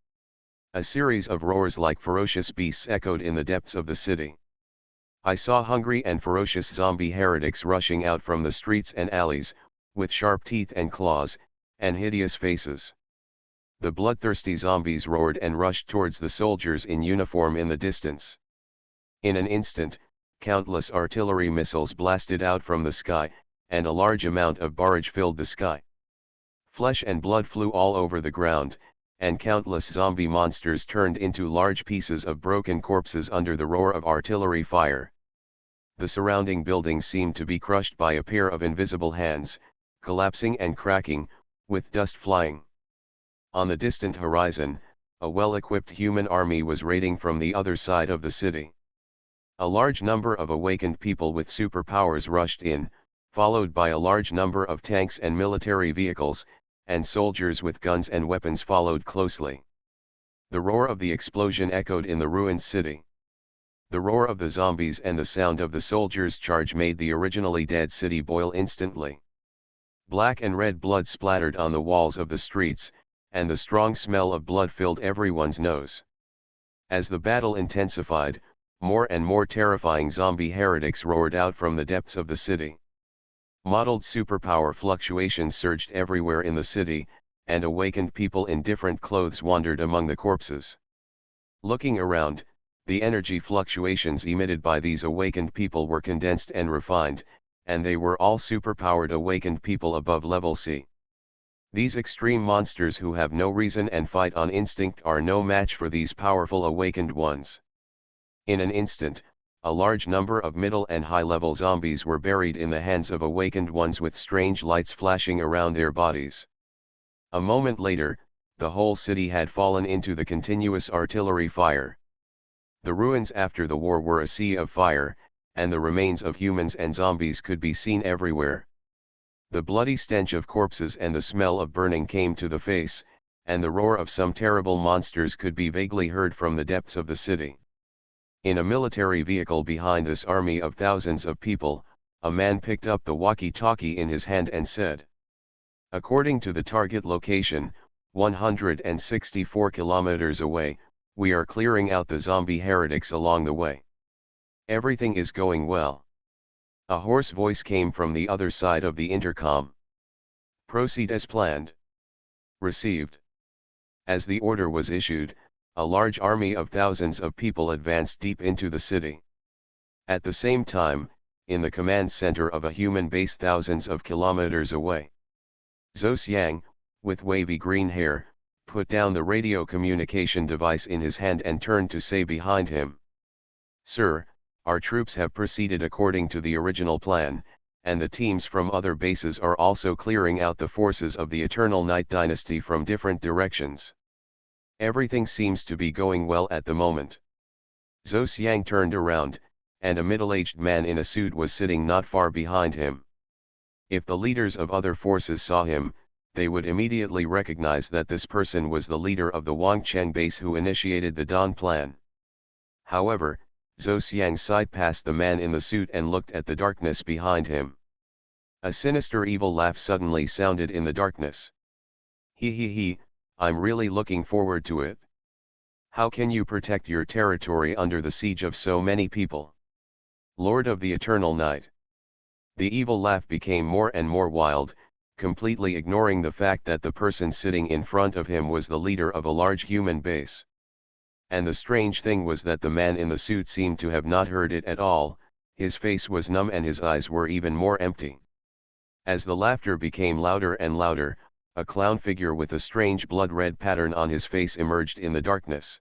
A series of roars like ferocious beasts echoed in the depths of the city. I saw hungry and ferocious zombie heretics rushing out from the streets and alleys, with sharp teeth and claws, and hideous faces. The bloodthirsty zombies roared and rushed towards the soldiers in uniform in the distance. In an instant, countless artillery missiles blasted out from the sky, and a large amount of barrage filled the sky. Flesh and blood flew all over the ground, and countless zombie monsters turned into large pieces of broken corpses under the roar of artillery fire. The surrounding buildings seemed to be crushed by a pair of invisible hands, collapsing and cracking, with dust flying. On the distant horizon, a well-equipped human army was raiding from the other side of the city. A large number of awakened people with superpowers rushed in, followed by a large number of tanks and military vehicles, and soldiers with guns and weapons followed closely. The roar of the explosion echoed in the ruined city. The roar of the zombies and the sound of the soldiers' charge made the originally dead city boil instantly. Black and red blood splattered on the walls of the streets, and the strong smell of blood filled everyone's nose. As the battle intensified, more and more terrifying zombie heretics roared out from the depths of the city. Modeled superpower fluctuations surged everywhere in the city, and awakened people in different clothes wandered among the corpses. Looking around, the energy fluctuations emitted by these awakened people were condensed and refined, and they were all superpowered awakened people above level C. These extreme monsters who have no reason and fight on instinct are no match for these powerful awakened ones. In an instant, a large number of middle and high-level zombies were buried in the hands of awakened ones with strange lights flashing around their bodies. A moment later, the whole city had fallen into the continuous artillery fire. The ruins after the war were a sea of fire, and the remains of humans and zombies could be seen everywhere. The bloody stench of corpses and the smell of burning came to the face, and the roar of some terrible monsters could be vaguely heard from the depths of the city. In a military vehicle behind this army of thousands of people, a man picked up the walkie-talkie in his hand and said, "According to the target location, 164 kilometers away, we are clearing out the zombie heretics along the way. Everything is going well." A hoarse voice came from the other side of the intercom. "Proceed as planned." Received. As the order was issued, a large army of thousands of people advanced deep into the city. At the same time, in the command center of a human base thousands of kilometers away, Zhou Xiang, with wavy green hair, put down the radio communication device in his hand and turned to say behind him, "Sir, our troops have proceeded according to the original plan, and the teams from other bases are also clearing out the forces of the Eternal Night Dynasty from different directions. Everything seems to be going well at the moment." Zhou Xiang turned around, and a middle-aged man in a suit was sitting not far behind him. If the leaders of other forces saw him, they would immediately recognize that this person was the leader of the Wangcheng base who initiated the Dawn plan. However, Zhou Xiang sighed past the man in the suit and looked at the darkness behind him. A sinister evil laugh suddenly sounded in the darkness. He, I'm really looking forward to it. How can you protect your territory under the siege of so many people? Lord of the Eternal Night. The evil laugh became more and more wild, completely ignoring the fact that the person sitting in front of him was the leader of a large human base. And the strange thing was that the man in the suit seemed to have not heard it at all, his face was numb and his eyes were even more empty. As the laughter became louder and louder, a clown figure with a strange blood-red pattern on his face emerged in the darkness.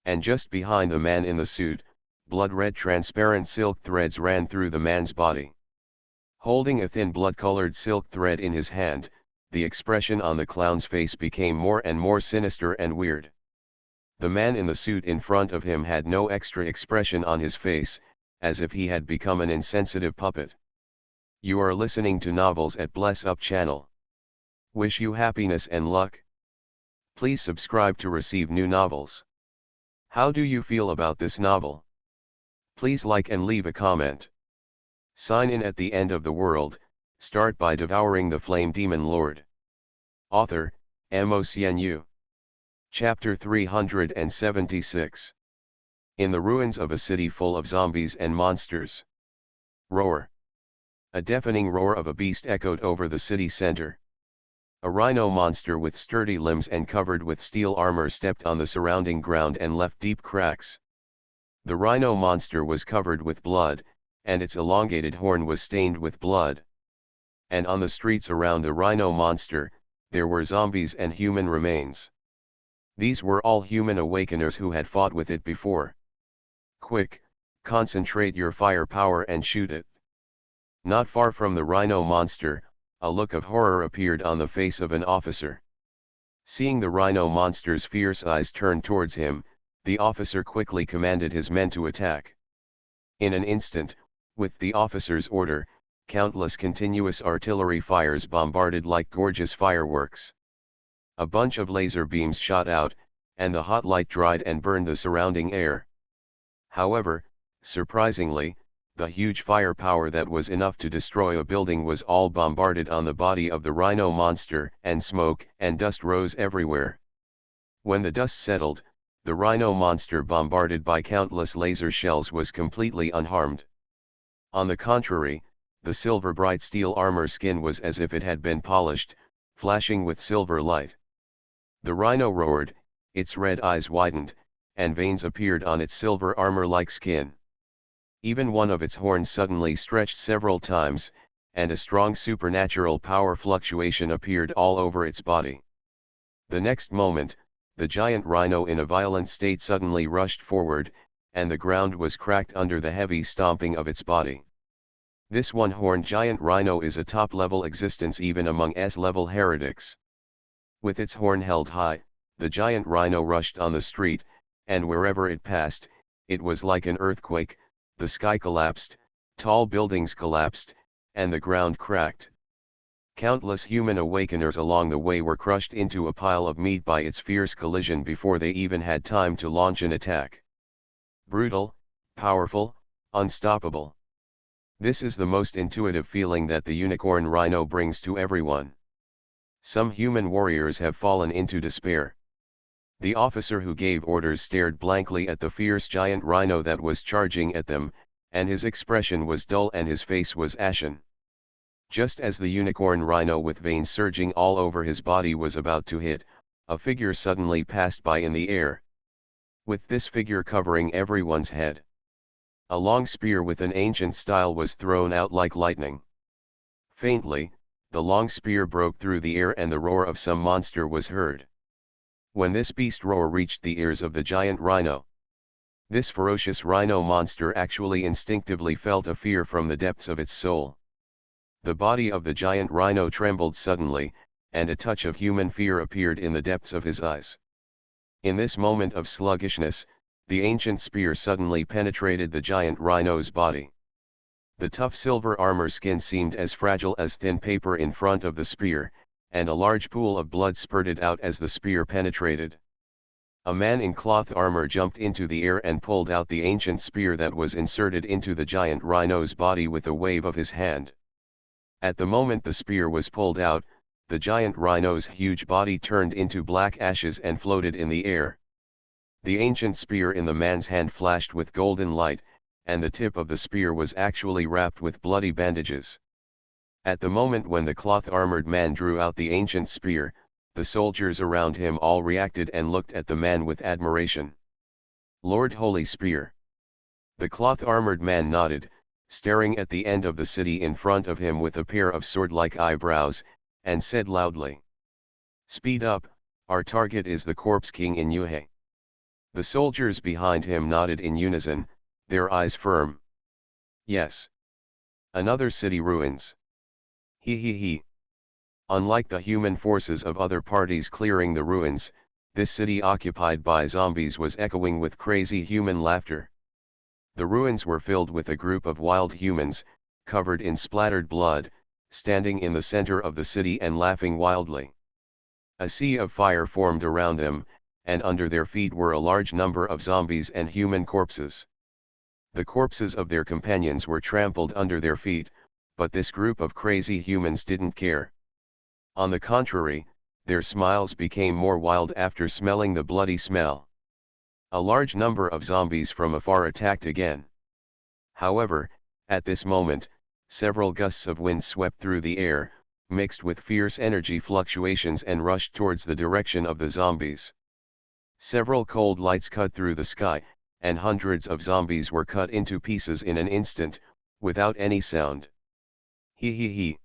And just behind the man in the suit, blood-red transparent silk threads ran through the man's body. Holding a thin blood-colored silk thread in his hand, the expression on the clown's face became more and more sinister and weird. The man in the suit in front of him had no extra expression on his face, as if he had become an insensitive puppet. You are listening to Novels at Bless Up channel. Wish you happiness and luck. Please subscribe to receive new novels. How do you feel about this novel? Please like and leave a comment. Sign in at the end of the world, start by devouring the flame demon lord. Author, Mo. Chapter 376. In the ruins of a city full of zombies and monsters. Roar. A deafening roar of a beast echoed over the city center. A rhino monster with sturdy limbs and covered with steel armor stepped on the surrounding ground and left deep cracks. The rhino monster was covered with blood, and its elongated horn was stained with blood. And on the streets around the rhino monster, there were zombies and human remains. These were all human awakeners who had fought with it before. Quick, concentrate your firepower and shoot it. Not far from the rhino monster, a look of horror appeared on the face of an officer. Seeing the rhino monster's fierce eyes turned towards him, the officer quickly commanded his men to attack. In an instant, with the officer's order, countless continuous artillery fires bombarded like gorgeous fireworks. A bunch of laser beams shot out, and the hot light dried and burned the surrounding air. However, surprisingly, the huge firepower that was enough to destroy a building was all bombarded on the body of the rhino monster, and smoke and dust rose everywhere. When the dust settled, the rhino monster bombarded by countless laser shells was completely unharmed. On the contrary, The silver bright steel armor skin was as if it had been polished, flashing with silver light. The rhino roared, its red eyes widened, and veins appeared on its silver armor-like skin. Even one of its horns suddenly stretched several times, and a strong supernatural power fluctuation appeared all over its body. The next moment, the giant rhino in a violent state suddenly rushed forward, and the ground was cracked under the heavy stomping of its body. This one-horned giant rhino is a top-level existence even among S-level heretics. With its horn held high, the giant rhino rushed on the street, and wherever it passed, it was like an earthquake. The sky collapsed, tall buildings collapsed, and the ground cracked. Countless human awakeners along the way were crushed into a pile of meat by its fierce collision before they even had time to launch an attack. Brutal, powerful, unstoppable. This is the most intuitive feeling that the unicorn rhino brings to everyone. Some human warriors have fallen into despair. The officer who gave orders stared blankly at the fierce giant rhino that was charging at them, and his expression was dull and his face was ashen. Just as the unicorn rhino with veins surging all over his body was about to hit, a figure suddenly passed by in the air. With this figure covering everyone's head, a long spear with an ancient style was thrown out like lightning. Faintly, the long spear broke through the air and the roar of some monster was heard. When this beast roar reached the ears of the giant rhino, this ferocious rhino monster actually instinctively felt a fear from the depths of its soul. The body of the giant rhino trembled suddenly, and a touch of human fear appeared in the depths of his eyes. In this moment of sluggishness, the ancient spear suddenly penetrated the giant rhino's body. The tough silver armor skin seemed as fragile as thin paper in front of the spear, and a large pool of blood spurted out as the spear penetrated. A man in cloth armor jumped into the air and pulled out the ancient spear that was inserted into the giant rhino's body with a wave of his hand. At the moment the spear was pulled out, the giant rhino's huge body turned into black ashes and floated in the air. The ancient spear in the man's hand flashed with golden light, and the tip of the spear was actually wrapped with bloody bandages. At the moment when the cloth-armored man drew out the ancient spear, the soldiers around him all reacted and looked at the man with admiration. "Lord, holy spear!" The cloth-armored man nodded, staring at the end of the city in front of him with a pair of sword-like eyebrows, and said loudly, "Speed up, our target is the Corpse King in Yuhe." The soldiers behind him nodded in unison, their eyes firm. "Yes. Another city ruins. He he he." Unlike the human forces of other parties clearing the ruins, this city occupied by zombies was echoing with crazy human laughter. The ruins were filled with a group of wild humans, covered in splattered blood, standing in the center of the city and laughing wildly. A sea of fire formed around them, and under their feet were a large number of zombies and human corpses. The corpses of their companions were trampled under their feet, but this group of crazy humans didn't care. On the contrary, their smiles became more wild after smelling the bloody smell. A large number of zombies from afar attacked again. However, at this moment, several gusts of wind swept through the air, mixed with fierce energy fluctuations and rushed towards the direction of the zombies. Several cold lights cut through the sky, and hundreds of zombies were cut into pieces in an instant, without any sound. He he he.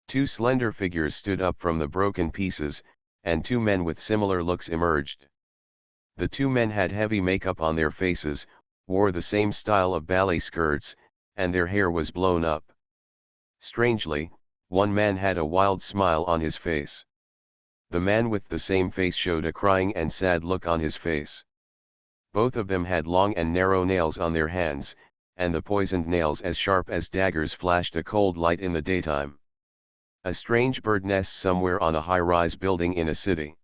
Two slender figures stood up from the broken pieces, and two men with similar looks emerged. The two men had heavy makeup on their faces, wore the same style of ballet skirts, and their hair was blown up. Strangely, one man had a wild smile on his face. The man with the same face showed a crying and sad look on his face. Both of them had long and narrow nails on their hands, and the poisoned nails as sharp as daggers flashed a cold light in the daytime. A strange bird nests somewhere on a high-rise building in a city.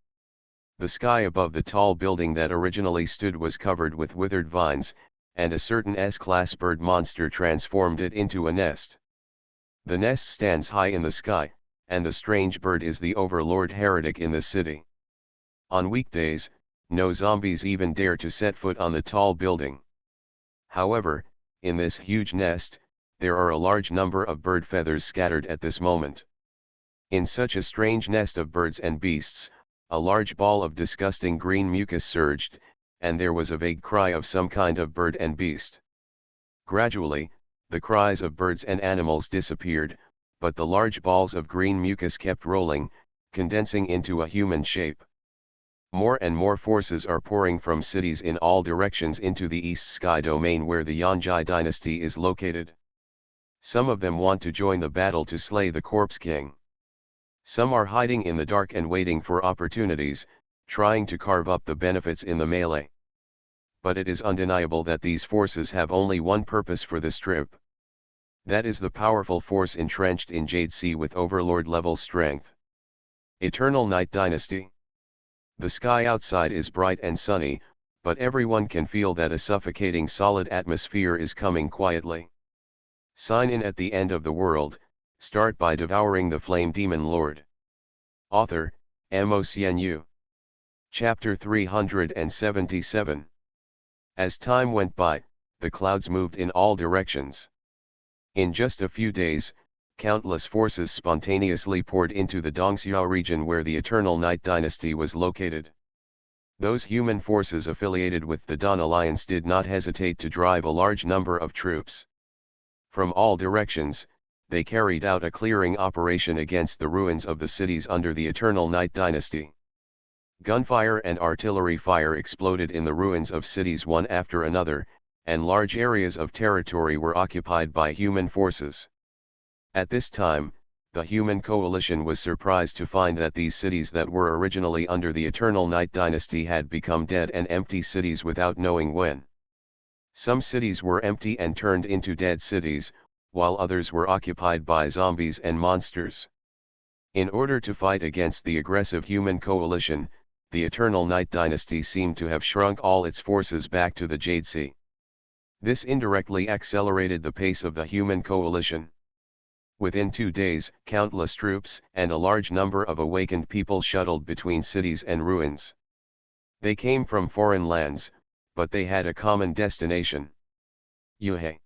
The sky above the tall building that originally stood was covered with withered vines, and a certain S-class bird monster transformed it into a nest. The nest stands high in the sky, and the strange bird is the overlord heretic in the city. On weekdays, no zombies even dare to set foot on the tall building. However, in this huge nest, there are a large number of bird feathers scattered at this moment. In such a strange nest of birds and beasts, a large ball of disgusting green mucus surged, and there was a vague cry of some kind of bird and beast. Gradually, the cries of birds and animals disappeared, but the large balls of green mucus kept rolling, condensing into a human shape. More and more forces are pouring from cities in all directions into the East Sky domain where the Yonjai dynasty is located. Some of them want to join the battle to slay the Corpse King. Some are hiding in the dark and waiting for opportunities, trying to carve up the benefits in the melee. But it is undeniable that these forces have only one purpose for this trip. That is the powerful force entrenched in Jade Sea with Overlord-level strength. Eternal Night Dynasty. The sky outside is bright and sunny, but everyone can feel that a suffocating solid atmosphere is coming quietly. Sign in at the end of the world, start by devouring the Flame Demon Lord. Author, MaleProtagonist. Chapter 377. As time went by, the clouds moved in all directions. In just a few days, countless forces spontaneously poured into the Dongxiao region where the Eternal Night Dynasty was located. Those human forces affiliated with the Dawn Alliance did not hesitate to drive a large number of troops. From all directions, they carried out a clearing operation against the ruins of the cities under the Eternal Night Dynasty. Gunfire and artillery fire exploded in the ruins of cities one after another, and large areas of territory were occupied by human forces. At this time, the human coalition was surprised to find that these cities that were originally under the Eternal Night Dynasty had become dead and empty cities without knowing when. Some cities were empty and turned into dead cities, while others were occupied by zombies and monsters. In order to fight against the aggressive human coalition, the Eternal Night Dynasty seemed to have shrunk all its forces back to the Jade Sea. This indirectly accelerated the pace of the human coalition. Within 2 days, countless troops and a large number of awakened people shuttled between cities and ruins. They came from foreign lands, but they had a common destination: Yuhei.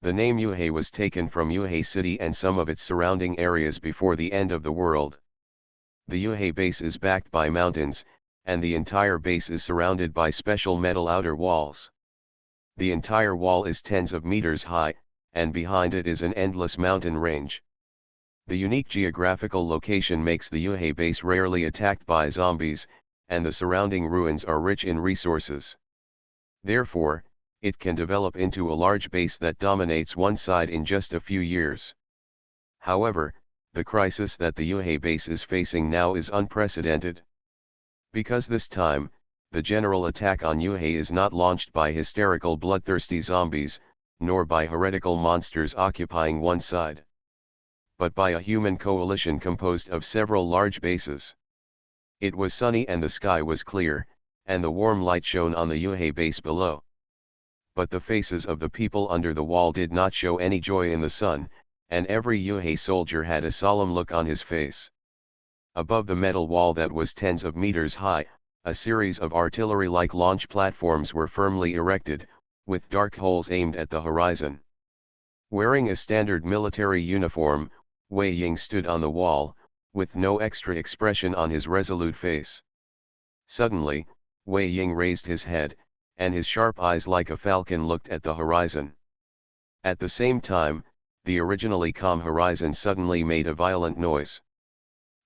The name Yuhei was taken from Yuhei City and some of its surrounding areas before the end of the world. The Yuhei base is backed by mountains, and the entire base is surrounded by special metal outer walls. The entire wall is tens of meters high, and behind it is an endless mountain range. The unique geographical location makes the Yuhei base rarely attacked by zombies, and the surrounding ruins are rich in resources. Therefore, it can develop into a large base that dominates one side in just a few years. However, the crisis that the Yuhei base is facing now is unprecedented. Because this time, the general attack on Yuhei is not launched by hysterical bloodthirsty zombies, nor by heretical monsters occupying one side, but by a human coalition composed of several large bases. It was sunny and the sky was clear, and the warm light shone on the Yuhei base below. But the faces of the people under the wall did not show any joy in the sun, and every Yuhei soldier had a solemn look on his face. Above the metal wall that was tens of meters high, a series of artillery-like launch platforms were firmly erected, with dark holes aimed at the horizon. Wearing a standard military uniform, Wei Ying stood on the wall, with no extra expression on his resolute face. Suddenly, Wei Ying raised his head, and his sharp eyes like a falcon looked at the horizon. At the same time, the originally calm horizon suddenly made a violent noise.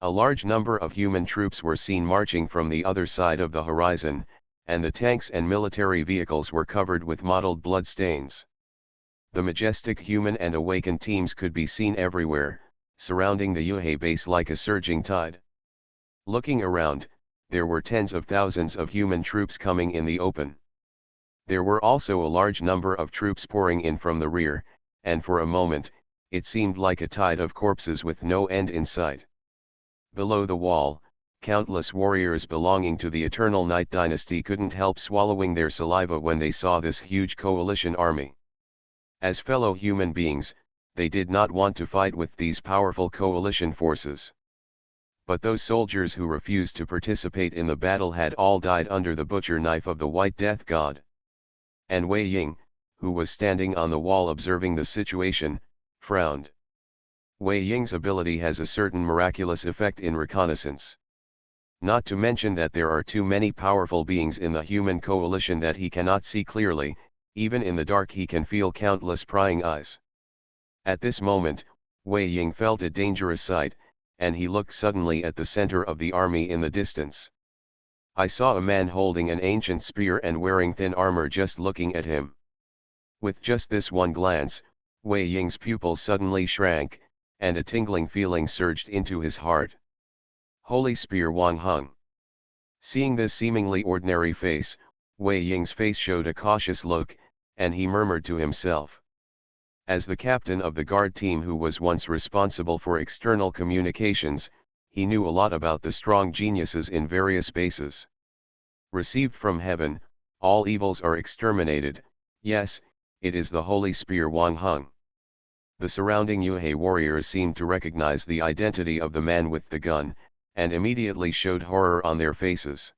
A large number of human troops were seen marching from the other side of the horizon, and the tanks and military vehicles were covered with mottled blood stains. The majestic human and awakened teams could be seen everywhere, surrounding the Yuhei base like a surging tide. Looking around, there were tens of thousands of human troops coming in the open. There were also a large number of troops pouring in from the rear, and for a moment, it seemed like a tide of corpses with no end in sight. Below the wall, countless warriors belonging to the Eternal Night Dynasty couldn't help swallowing their saliva when they saw this huge coalition army. As fellow human beings, they did not want to fight with these powerful coalition forces. But those soldiers who refused to participate in the battle had all died under the butcher knife of the White Death God. And Wei Ying, who was standing on the wall observing the situation, frowned. Wei Ying's ability has a certain miraculous effect in reconnaissance. Not to mention that there are too many powerful beings in the human coalition that he cannot see clearly, even in the dark he can feel countless prying eyes. At this moment, Wei Ying felt a dangerous sight, and he looked suddenly at the center of the army in the distance. I saw a man holding an ancient spear and wearing thin armor just looking at him. With just this one glance, Wei Ying's pupils suddenly shrank, and a tingling feeling surged into his heart. Holy Spear Wang Hung. Seeing this seemingly ordinary face, Wei Ying's face showed a cautious look, and he murmured to himself. As the captain of the guard team who was once responsible for external communications, he knew a lot about the strong geniuses in various bases. Received from heaven, all evils are exterminated. Yes, it is the Holy Spear Wang Hung. The surrounding Yuhei warriors seemed to recognize the identity of the man with the gun, and immediately showed horror on their faces.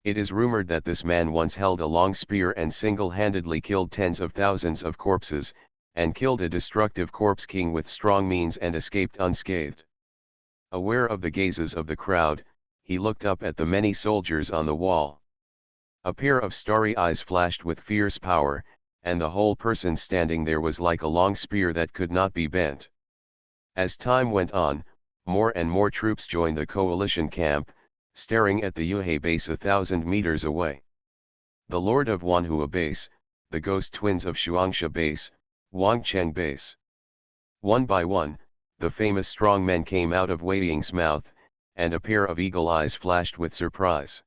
It is rumored that this man once held a long spear and single-handedly killed tens of thousands of corpses, and killed a destructive corpse king with strong means and escaped unscathed. Aware of the gazes of the crowd, he looked up at the many soldiers on the wall. A pair of starry eyes flashed with fierce power, and the whole person standing there was like a long spear that could not be bent. As time went on, more and more troops joined the coalition camp, staring at the Yuhei base 1,000 meters away. The Lord of Wanhua base, the ghost twins of Shuangsha base, Wangcheng base. One by one, the famous strong men came out of Wei Ying's mouth, and a pair of eagle eyes flashed with surprise.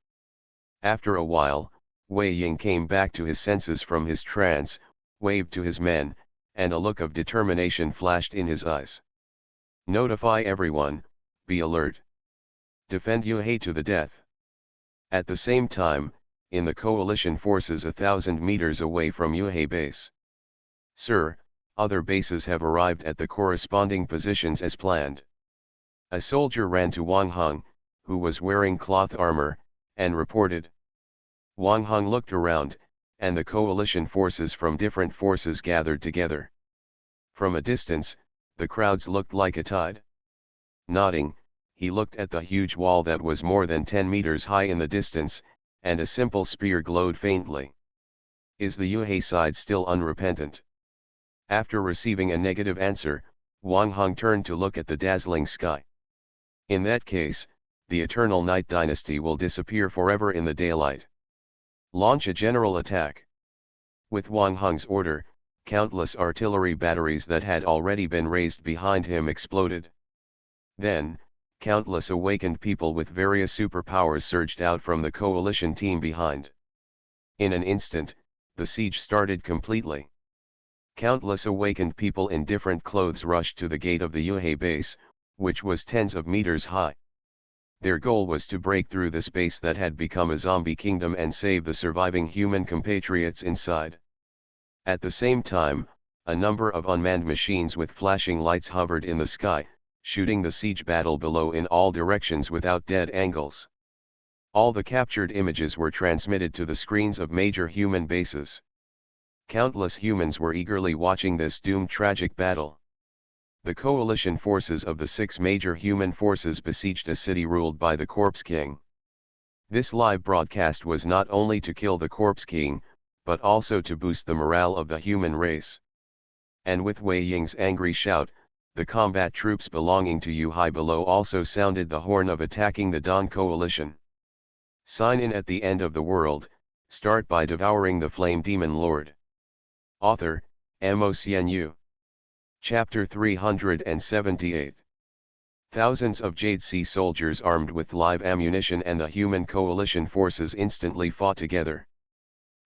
After a while, Wei Ying came back to his senses from his trance, waved to his men, and a look of determination flashed in his eyes. Notify everyone, be alert. Defend Yuhei to the death. At the same time, in the coalition forces 1,000 meters away from Yuhei base. Sir, other bases have arrived at the corresponding positions as planned. A soldier ran to Wang Hung, who was wearing cloth armor, and reported. Wang Hung looked around, and the coalition forces from different forces gathered together. From a distance, the crowds looked like a tide. Nodding, he looked at the huge wall that was more than 10 meters high in the distance, and a simple spear glowed faintly. Is the Yuhei side still unrepentant? After receiving a negative answer, Wang Hung turned to look at the dazzling sky. In that case, the eternal night dynasty will disappear forever in the daylight. Launch a general attack. With Wang Hung's order, countless artillery batteries that had already been raised behind him exploded. Then, countless awakened people with various superpowers surged out from the coalition team behind. In an instant, the siege started completely. Countless awakened people in different clothes rushed to the gate of the Yuhei base, which was tens of meters high. Their goal was to break through the space that had become a zombie kingdom and save the surviving human compatriots inside. At the same time, a number of unmanned machines with flashing lights hovered in the sky, shooting the siege battle below in all directions without dead angles. All the captured images were transmitted to the screens of major human bases. Countless humans were eagerly watching this doomed tragic battle. The coalition forces of the 6 major human forces besieged a city ruled by the Corpse King. This live broadcast was not only to kill the Corpse King, but also to boost the morale of the human race. And with Wei Ying's angry shout, the combat troops belonging to Yuhai below also sounded the horn of attacking the Dawn coalition. Sign in at the end of the world, start by devouring the Flame Demon Lord. Author, Mo Xian Yu. Chapter 378. Thousands of Jade Sea soldiers armed with live ammunition and the human coalition forces instantly fought together.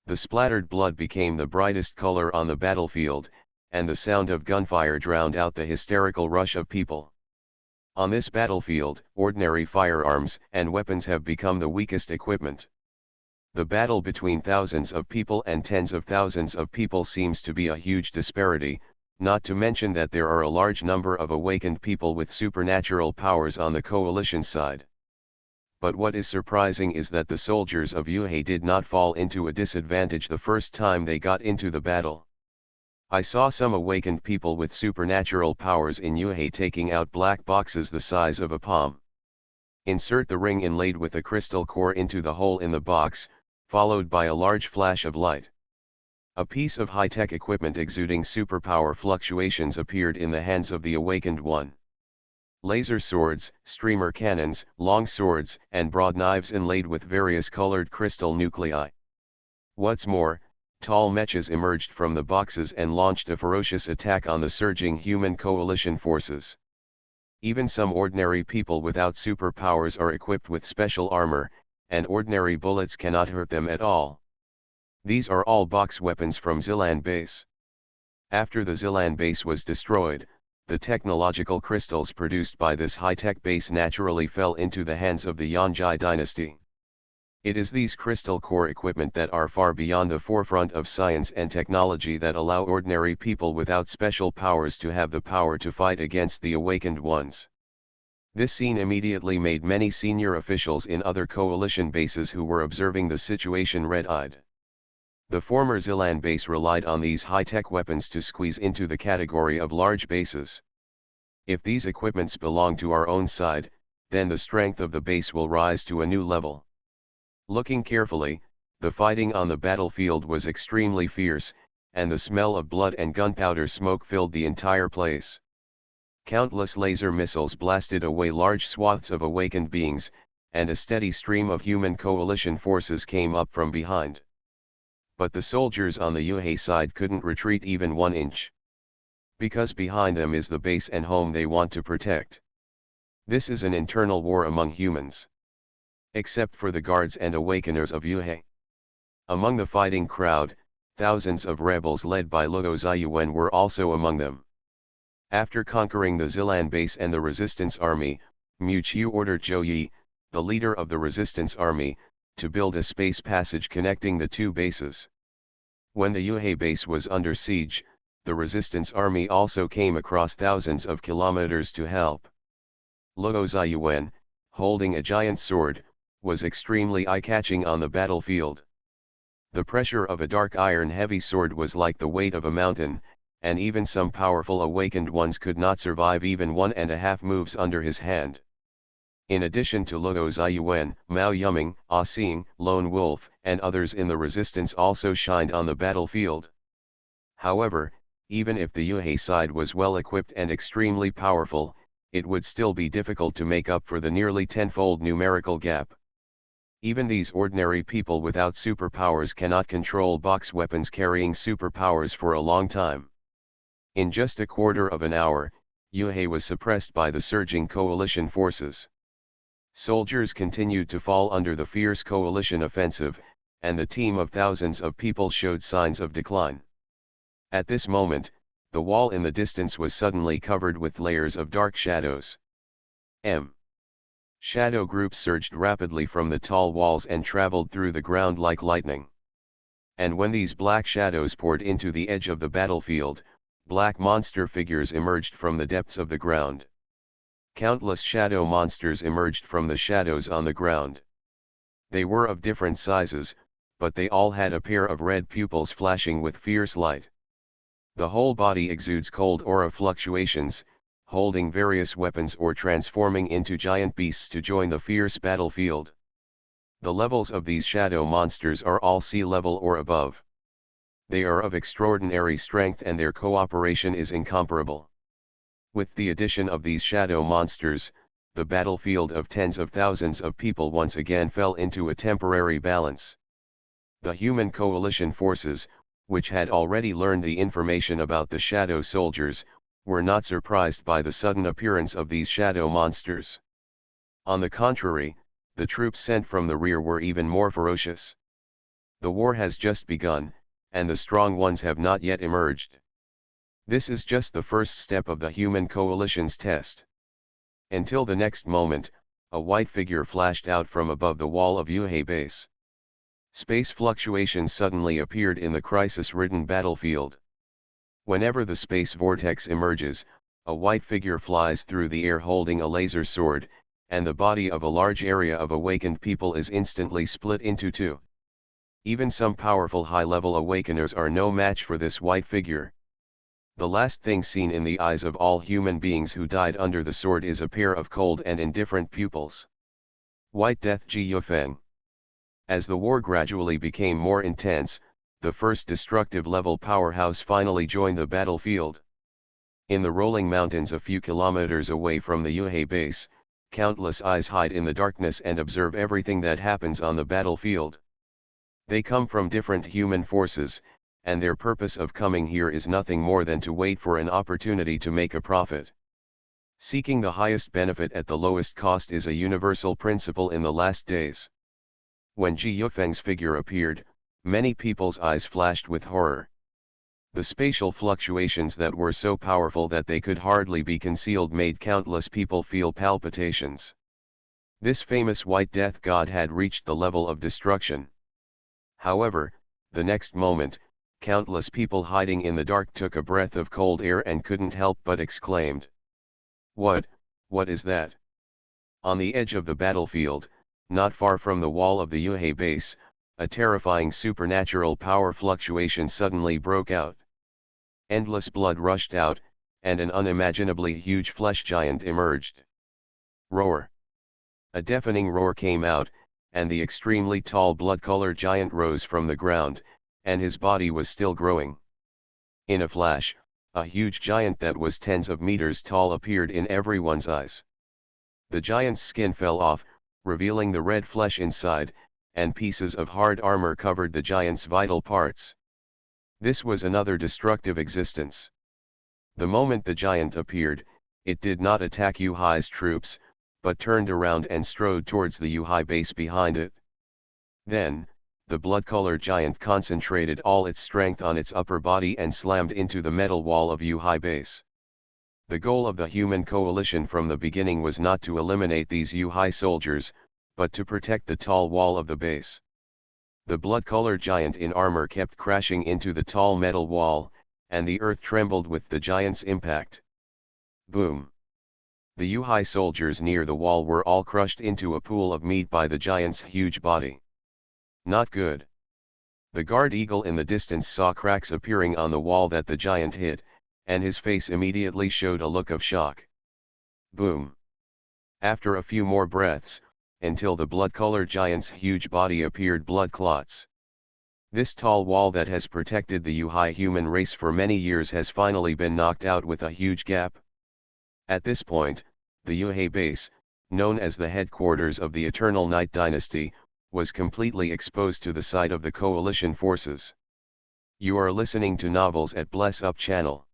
The splattered blood became the brightest color on the battlefield, and the sound of gunfire drowned out the hysterical rush of people. On this battlefield, ordinary firearms and weapons have become the weakest equipment. The battle between thousands of people and tens of thousands of people seems to be a huge disparity, not to mention that there are a large number of awakened people with supernatural powers on the coalition side. But what is surprising is that the soldiers of Yuhei did not fall into a disadvantage the first time they got into the battle. I saw some awakened people with supernatural powers in Yuhei taking out black boxes the size of a palm. Insert the ring inlaid with a crystal core into the hole in the box, followed by a large flash of light. A piece of high-tech equipment exuding superpower fluctuations appeared in the hands of the awakened one. Laser swords, streamer cannons, long swords, and broad knives inlaid with various colored crystal nuclei. What's more, tall mechas emerged from the boxes and launched a ferocious attack on the surging human coalition forces. Even some ordinary people without superpowers are equipped with special armor, and ordinary bullets cannot hurt them at all. These are all box weapons from Zilan base. After the Zilan base was destroyed, the technological crystals produced by this high-tech base naturally fell into the hands of the Yanjai dynasty. It is these crystal core equipment that are far beyond the forefront of science and technology that allow ordinary people without special powers to have the power to fight against the awakened ones. This scene immediately made many senior officials in other coalition bases who were observing the situation red-eyed. The former Zilan base relied on these high-tech weapons to squeeze into the category of large bases. If these equipments belong to our own side, then the strength of the base will rise to a new level. Looking carefully, the fighting on the battlefield was extremely fierce, and the smell of blood and gunpowder smoke filled the entire place. Countless laser missiles blasted away large swaths of awakened beings, and a steady stream of human coalition forces came up from behind. But the soldiers on the Yuhei side couldn't retreat even 1 inch. Because behind them is the base and home they want to protect. This is an internal war among humans. Except for the guards and awakeners of Yuhei. Among the fighting crowd, thousands of rebels led by Luo Ziyuan were also among them. After conquering the Zilan base and the resistance army, Mu Qiu ordered Zhou Yi, the leader of the resistance army, to build a space passage connecting the two bases. When the Yuhei base was under siege, the resistance army also came across thousands of kilometers to help. Luo Ziyuan, holding a giant sword, was extremely eye-catching on the battlefield. The pressure of a dark iron heavy sword was like the weight of a mountain, and even some powerful awakened ones could not survive even 1.5 moves under his hand. In addition to Luo Ziyuan, Mao Yuming, Ah Xing, Lone Wolf, and others in the resistance also shined on the battlefield. However, even if the Yuhei side was well equipped and extremely powerful, it would still be difficult to make up for the nearly tenfold numerical gap. Even these ordinary people without superpowers cannot control box weapons carrying superpowers for a long time. In just a quarter of an hour, Yuhei was suppressed by the surging coalition forces. Soldiers continued to fall under the fierce coalition offensive, and the team of thousands of people showed signs of decline. At this moment, the wall in the distance was suddenly covered with layers of dark shadows. Shadow groups surged rapidly from the tall walls and traveled through the ground like lightning. And when these black shadows poured into the edge of the battlefield, black monster figures emerged from the depths of the ground. Countless shadow monsters emerged from the shadows on the ground. They were of different sizes, but they all had a pair of red pupils flashing with fierce light. The whole body exudes cold aura fluctuations, holding various weapons or transforming into giant beasts to join the fierce battlefield. The levels of these shadow monsters are all sea level or above. They are of extraordinary strength and their cooperation is incomparable. With the addition of these shadow monsters, the battlefield of tens of thousands of people once again fell into a temporary balance. The human coalition forces, which had already learned the information about the shadow soldiers, were not surprised by the sudden appearance of these shadow monsters. On the contrary, the troops sent from the rear were even more ferocious. The war has just begun, and the strong ones have not yet emerged. This is just the first step of the human coalition's test. Until the next moment, a white figure flashed out from above the wall of Yuhei base. Space fluctuations suddenly appeared in the crisis-ridden battlefield. Whenever the space vortex emerges, a white figure flies through the air holding a laser sword, and the body of a large area of awakened people is instantly split into two. Even some powerful high-level awakeners are no match for this white figure. The last thing seen in the eyes of all human beings who died under the sword is a pair of cold and indifferent pupils. White Death Ji Yufeng. As the war gradually became more intense, the first destructive level powerhouse finally joined the battlefield. In the rolling mountains a few kilometers away from the Yuhei base, countless eyes hide in the darkness and observe everything that happens on the battlefield. They come from different human forces, and their purpose of coming here is nothing more than to wait for an opportunity to make a profit. Seeking the highest benefit at the lowest cost is a universal principle in the last days. When Ji Yufeng's figure appeared, many people's eyes flashed with horror. The spatial fluctuations that were so powerful that they could hardly be concealed made countless people feel palpitations. This famous White Death god had reached the level of destruction. However, the next moment, countless people hiding in the dark took a breath of cold air and couldn't help but exclaimed, What is that?" On the edge of the battlefield, not far from the wall of the Yuhei base, a terrifying supernatural power fluctuation suddenly broke out. Endless blood rushed out, and an unimaginably huge flesh giant emerged. Roar! A deafening roar came out, and the extremely tall blood-colored giant rose from the ground, and his body was still growing. In a flash, a huge giant that was tens of meters tall appeared in everyone's eyes. The giant's skin fell off, revealing the red flesh inside, and pieces of hard armor covered the giant's vital parts. This was another destructive existence. The moment the giant appeared, it did not attack Yuhai's troops, but turned around and strode towards the Yuhai base behind it. Then, the blood-colored giant concentrated all its strength on its upper body and slammed into the metal wall of Yuhai base. The goal of the human coalition from the beginning was not to eliminate these Yuhai soldiers, but to protect the tall wall of the base. The blood-colored giant in armor kept crashing into the tall metal wall, and the earth trembled with the giant's impact. Boom! The Yuhai soldiers near the wall were all crushed into a pool of meat by the giant's huge body. Not good. The guard eagle in the distance saw cracks appearing on the wall that the giant hit, and his face immediately showed a look of shock. Boom! After a few more breaths, until the blood-colored giant's huge body appeared blood clots. This tall wall that has protected the Yuhai human race for many years has finally been knocked out with a huge gap. At this point, the Yuhai base, known as the headquarters of the Eternal Night Dynasty, was completely exposed to the sight of the coalition forces. You are listening to Novels at Bless Up channel.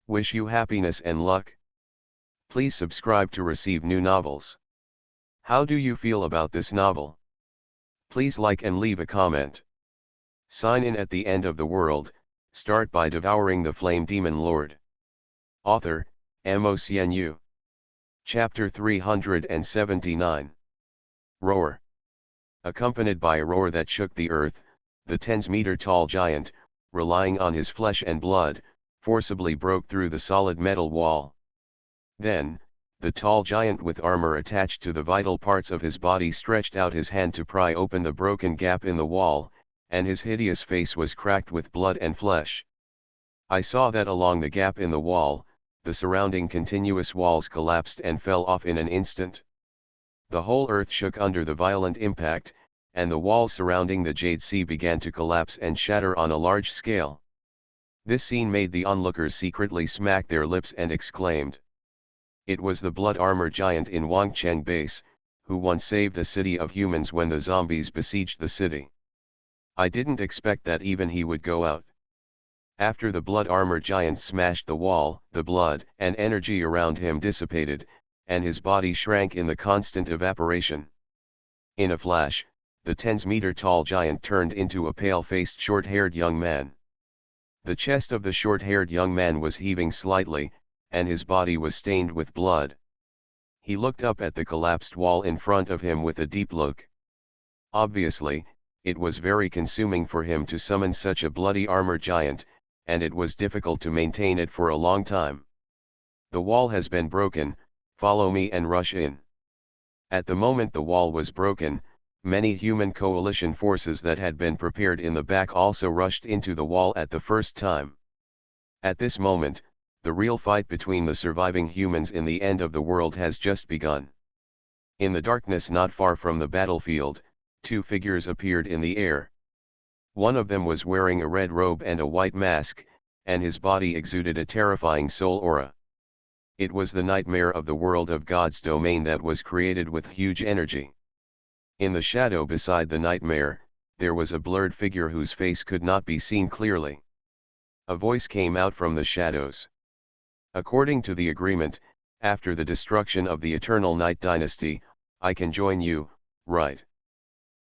Wish you happiness and luck. Please subscribe to receive new novels. How do you feel about this novel? Please like and leave a comment. Sign in at the end of the world, start by devouring the flame demon lord. Author, MaleProtagonist. Chapter 379. Roar. Accompanied by a roar that shook the earth, the 10-meter-tall giant, relying on his flesh and blood, forcibly broke through the solid metal wall. Then, the tall giant with armor attached to the vital parts of his body stretched out his hand to pry open the broken gap in the wall, and his hideous face was cracked with blood and flesh. I saw that along the gap in the wall, the surrounding continuous walls collapsed and fell off in an instant. The whole earth shook under the violent impact, and the walls surrounding the Jade Sea began to collapse and shatter on a large scale. This scene made the onlookers secretly smack their lips and exclaimed. It was the blood armor giant in Wangcheng base, who once saved a city of humans when the zombies besieged the city. I didn't expect that even he would go out. After the blood armor giant smashed the wall, the blood and energy around him dissipated, and his body shrank in the constant evaporation. In a flash, the 10-meter-tall giant turned into a pale-faced short-haired young man. The chest of the short-haired young man was heaving slightly, and his body was stained with blood. He looked up at the collapsed wall in front of him with a deep look. Obviously, it was very consuming for him to summon such a bloody armor giant, and it was difficult to maintain it for a long time. The wall has been broken, follow me and rush in. At the moment the wall was broken, many human coalition forces that had been prepared in the back also rushed into the wall at the first time. At this moment, the real fight between the surviving humans in the end of the world has just begun. In the darkness not far from the battlefield, two figures appeared in the air. One of them was wearing a red robe and a white mask, and his body exuded a terrifying soul aura. It was the nightmare of the world of God's domain that was created with huge energy. In the shadow beside the nightmare, there was a blurred figure whose face could not be seen clearly. A voice came out from the shadows. According to the agreement, after the destruction of the Eternal Night Dynasty, I can join you, right?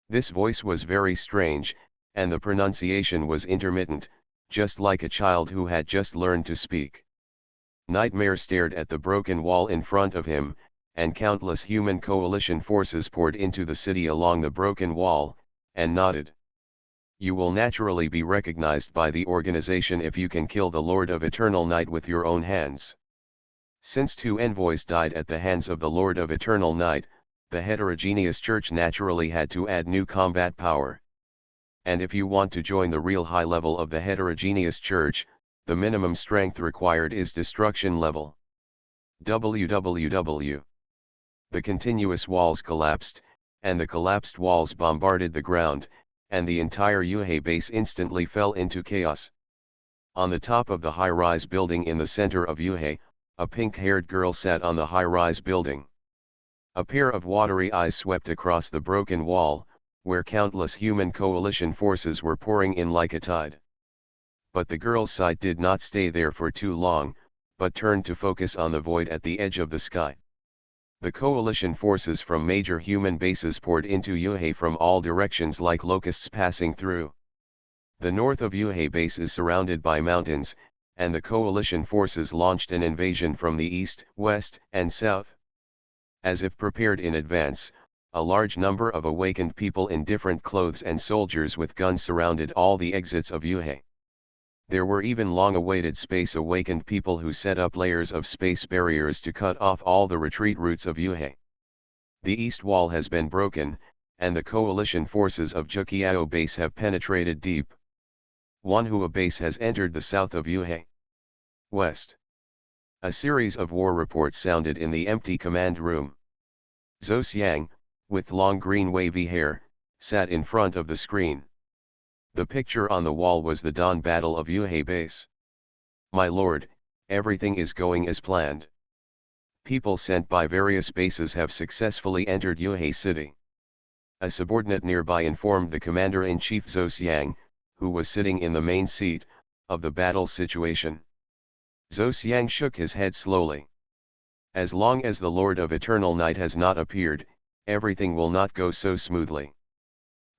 This voice was very strange, and the pronunciation was intermittent, just like a child who had just learned to speak. Nightmare stared at the broken wall in front of him, and countless human coalition forces poured into the city along the broken wall, and nodded. You will naturally be recognized by the organization if you can kill the Lord of Eternal Night with your own hands. Since two envoys died at the hands of the Lord of Eternal Night, the heterogeneous church naturally had to add new combat power. And if you want to join the real high level of the heterogeneous church, the minimum strength required is destruction level. www. The continuous walls collapsed, and the collapsed walls bombarded the ground, and the entire Yuhei base instantly fell into chaos. On the top of the high-rise building in the center of Yuhei, a pink-haired girl sat on the high-rise building. A pair of watery eyes swept across the broken wall, where countless human coalition forces were pouring in like a tide. But the girl's sight did not stay there for too long, but turned to focus on the void at the edge of the sky. The coalition forces from major human bases poured into Yuhei from all directions like locusts passing through. The north of Yuhei base is surrounded by mountains, and the coalition forces launched an invasion from the east, west, and south. As if prepared in advance, a large number of awakened people in different clothes and soldiers with guns surrounded all the exits of Yuhei. There were even long-awaited space-awakened people who set up layers of space barriers to cut off all the retreat routes of Yuhei. The east wall has been broken, and the coalition forces of Jukiao base have penetrated deep. Wanhua base has entered the south of Yuhei. West. A series of war reports sounded in the empty command room. Zhou Xiang, with long green wavy hair, sat in front of the screen. The picture on the wall was the dawn battle of Yuhei base. My lord, everything is going as planned. People sent by various bases have successfully entered Yuhei city. A subordinate nearby informed the commander-in-chief Zhou Xiang, who was sitting in the main seat, of the battle situation. Zhou Xiang shook his head slowly. As long as the Lord of Eternal Night has not appeared, everything will not go so smoothly.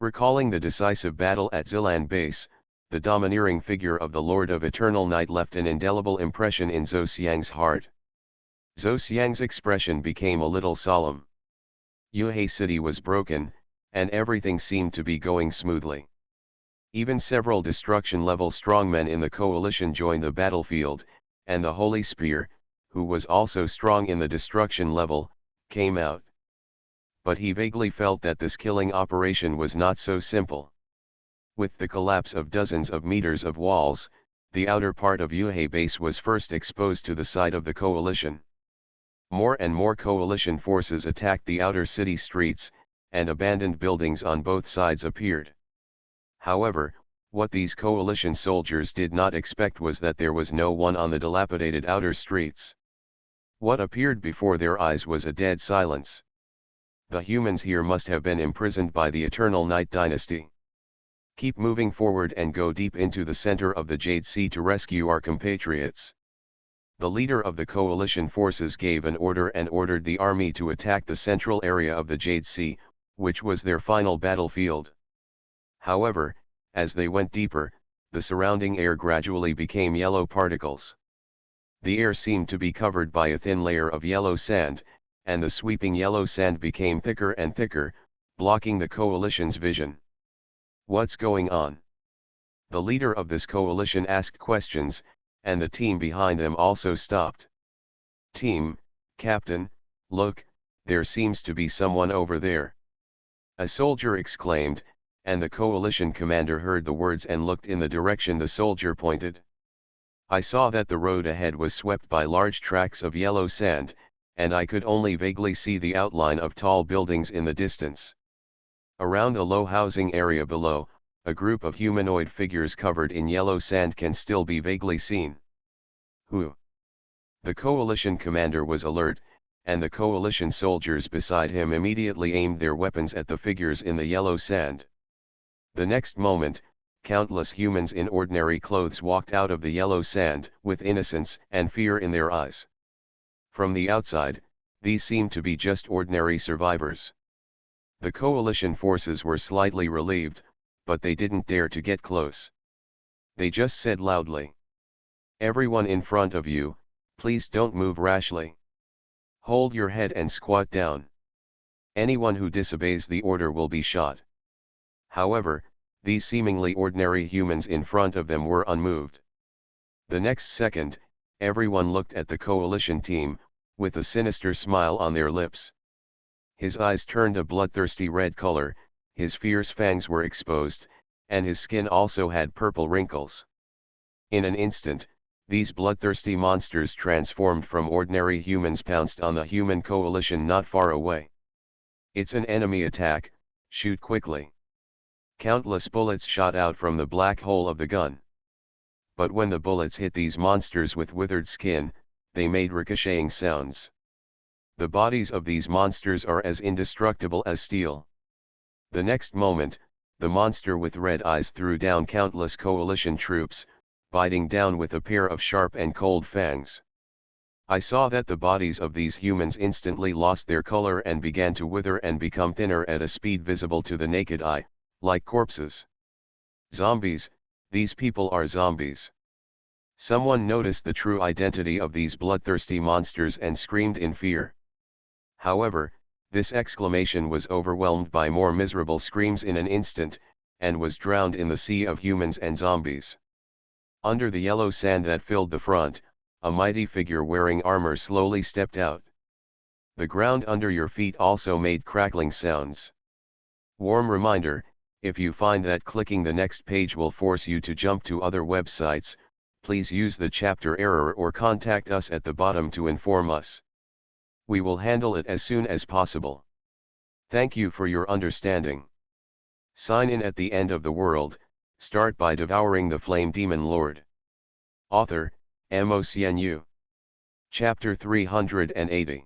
Recalling the decisive battle at Zilan base, the domineering figure of the Lord of Eternal Night left an indelible impression in Zhou Xiang's heart. Zhou Xiang's expression became a little solemn. Yuhei city was broken, and everything seemed to be going smoothly. Even several destruction-level strongmen in the coalition joined the battlefield, and the Holy Spear, who was also strong in the destruction level, came out. But he vaguely felt that this killing operation was not so simple. With the collapse of dozens of meters of walls, the outer part of Yuhei base was first exposed to the side of the coalition. More and more coalition forces attacked the outer city streets, and abandoned buildings on both sides appeared. However, what these coalition soldiers did not expect was that there was no one on the dilapidated outer streets. What appeared before their eyes was a dead silence. The humans here must have been imprisoned by the Eternal Night Dynasty. Keep moving forward and go deep into the center of the Jade Sea to rescue our compatriots. The leader of the coalition forces gave an order and ordered the army to attack the central area of the Jade Sea, which was their final battlefield. However, as they went deeper, the surrounding air gradually became yellow particles. The air seemed to be covered by a thin layer of yellow sand, and the sweeping yellow sand became thicker and thicker, blocking the coalition's vision. What's going on? The leader of this coalition asked questions, and the team behind them also stopped. Team, Captain, look, there seems to be someone over there," a soldier exclaimed, and the coalition commander heard the words and looked in the direction the soldier pointed. I saw that the road ahead was swept by large tracts of yellow sand, and I could only vaguely see the outline of tall buildings in the distance. Around the low housing area below, a group of humanoid figures covered in yellow sand can still be vaguely seen. Who? The coalition commander was alert, and the coalition soldiers beside him immediately aimed their weapons at the figures in the yellow sand. The next moment, countless humans in ordinary clothes walked out of the yellow sand, with innocence and fear in their eyes. From the outside, these seemed to be just ordinary survivors. The coalition forces were slightly relieved, but they didn't dare to get close. They just said loudly, "Everyone in front of you, please don't move rashly. Hold your head and squat down. Anyone who disobeys the order will be shot." However, these seemingly ordinary humans in front of them were unmoved. The next second, everyone looked at the coalition team, with a sinister smile on their lips. His eyes turned a bloodthirsty red color, his fierce fangs were exposed, and his skin also had purple wrinkles. In an instant, these bloodthirsty monsters transformed from ordinary humans pounced on the human coalition not far away. "It's an enemy attack, shoot quickly." Countless bullets shot out from the black hole of the gun. But when the bullets hit these monsters with withered skin, they made ricocheting sounds. The bodies of these monsters are as indestructible as steel. The next moment, the monster with red eyes threw down countless coalition troops, biting down with a pair of sharp and cold fangs. I saw that the bodies of these humans instantly lost their color and began to wither and become thinner at a speed visible to the naked eye, like corpses. Zombies, these people are zombies. Someone noticed the true identity of these bloodthirsty monsters and screamed in fear. However, this exclamation was overwhelmed by more miserable screams in an instant, and was drowned in the sea of humans and zombies. Under the yellow sand that filled the front, a mighty figure wearing armor slowly stepped out. The ground under your feet also made crackling sounds. Warm reminder, if you find that clicking the next page will force you to jump to other websites, please use the chapter error or contact us at the bottom to inform us. We will handle it as soon as possible. Thank you for your understanding. Sign in at the end of the world, start by devouring the flame demon lord. Author, MaleProtagonist. Chapter 380.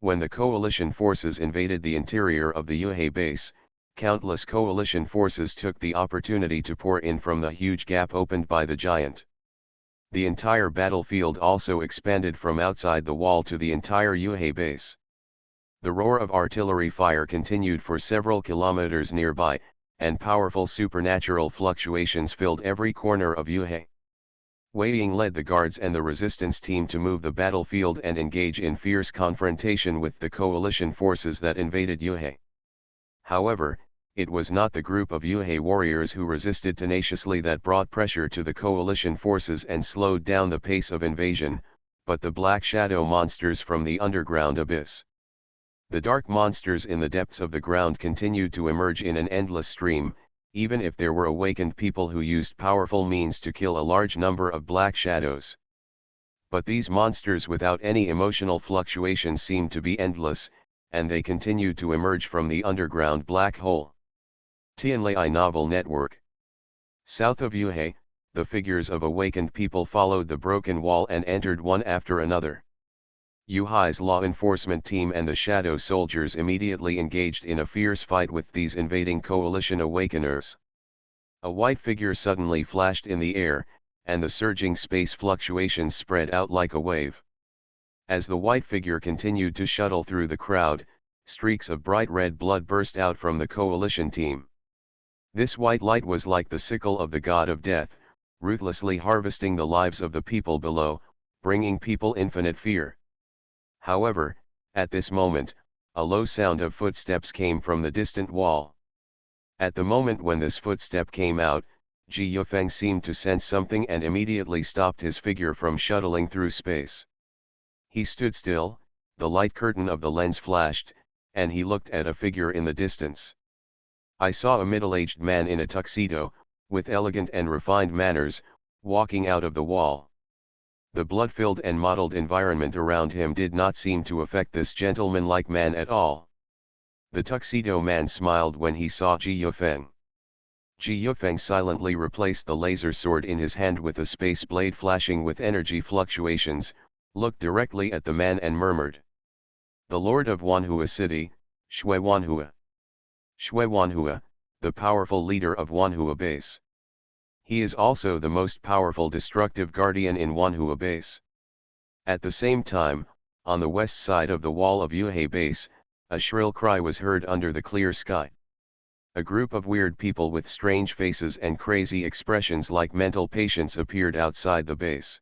When the coalition forces invaded the interior of the Yuhei base, countless coalition forces took the opportunity to pour in from the huge gap opened by the giant. The entire battlefield also expanded from outside the wall to the entire Yuhei base. The roar of artillery fire continued for several kilometers nearby, and powerful supernatural fluctuations filled every corner of Yuhei. Wei Ying led the guards and the resistance team to move the battlefield and engage in fierce confrontation with the coalition forces that invaded Yuhei. However, it was not the group of Yuhei warriors who resisted tenaciously that brought pressure to the coalition forces and slowed down the pace of invasion, but the black shadow monsters from the underground abyss. The dark monsters in the depths of the ground continued to emerge in an endless stream, even if there were awakened people who used powerful means to kill a large number of black shadows. But these monsters without any emotional fluctuations seemed to be endless, and they continued to emerge from the underground black hole. Tianlai Novel Network. South of Yuhei, the figures of awakened people followed the broken wall and entered one after another. Yuhai's law enforcement team and the shadow soldiers immediately engaged in a fierce fight with these invading coalition awakeners. A white figure suddenly flashed in the air, and the surging space fluctuations spread out like a wave. As the white figure continued to shuttle through the crowd, streaks of bright red blood burst out from the coalition team. This white light was like the sickle of the god of death, ruthlessly harvesting the lives of the people below, bringing people infinite fear. However, at this moment, a low sound of footsteps came from the distant wall. At the moment when this footstep came out, Ji Yufeng seemed to sense something and immediately stopped his figure from shuttling through space. He stood still, the light curtain of the lens flashed, and he looked at a figure in the distance. I saw a middle-aged man in a tuxedo, with elegant and refined manners, walking out of the wall. The blood-filled and mottled environment around him did not seem to affect this gentleman-like man at all. The tuxedo man smiled when he saw Ji Yufeng. Ji Yufeng silently replaced the laser sword in his hand with a space blade flashing with energy fluctuations, looked directly at the man and murmured. "The Lord of Wanhua City, Shui Wanhua. Shui Wanhua, the powerful leader of Wanhua Base. He is also the most powerful destructive guardian in Wanhua Base." At the same time, on the west side of the wall of Yuhei Base, a shrill cry was heard under the clear sky. A group of weird people with strange faces and crazy expressions like mental patients appeared outside the base.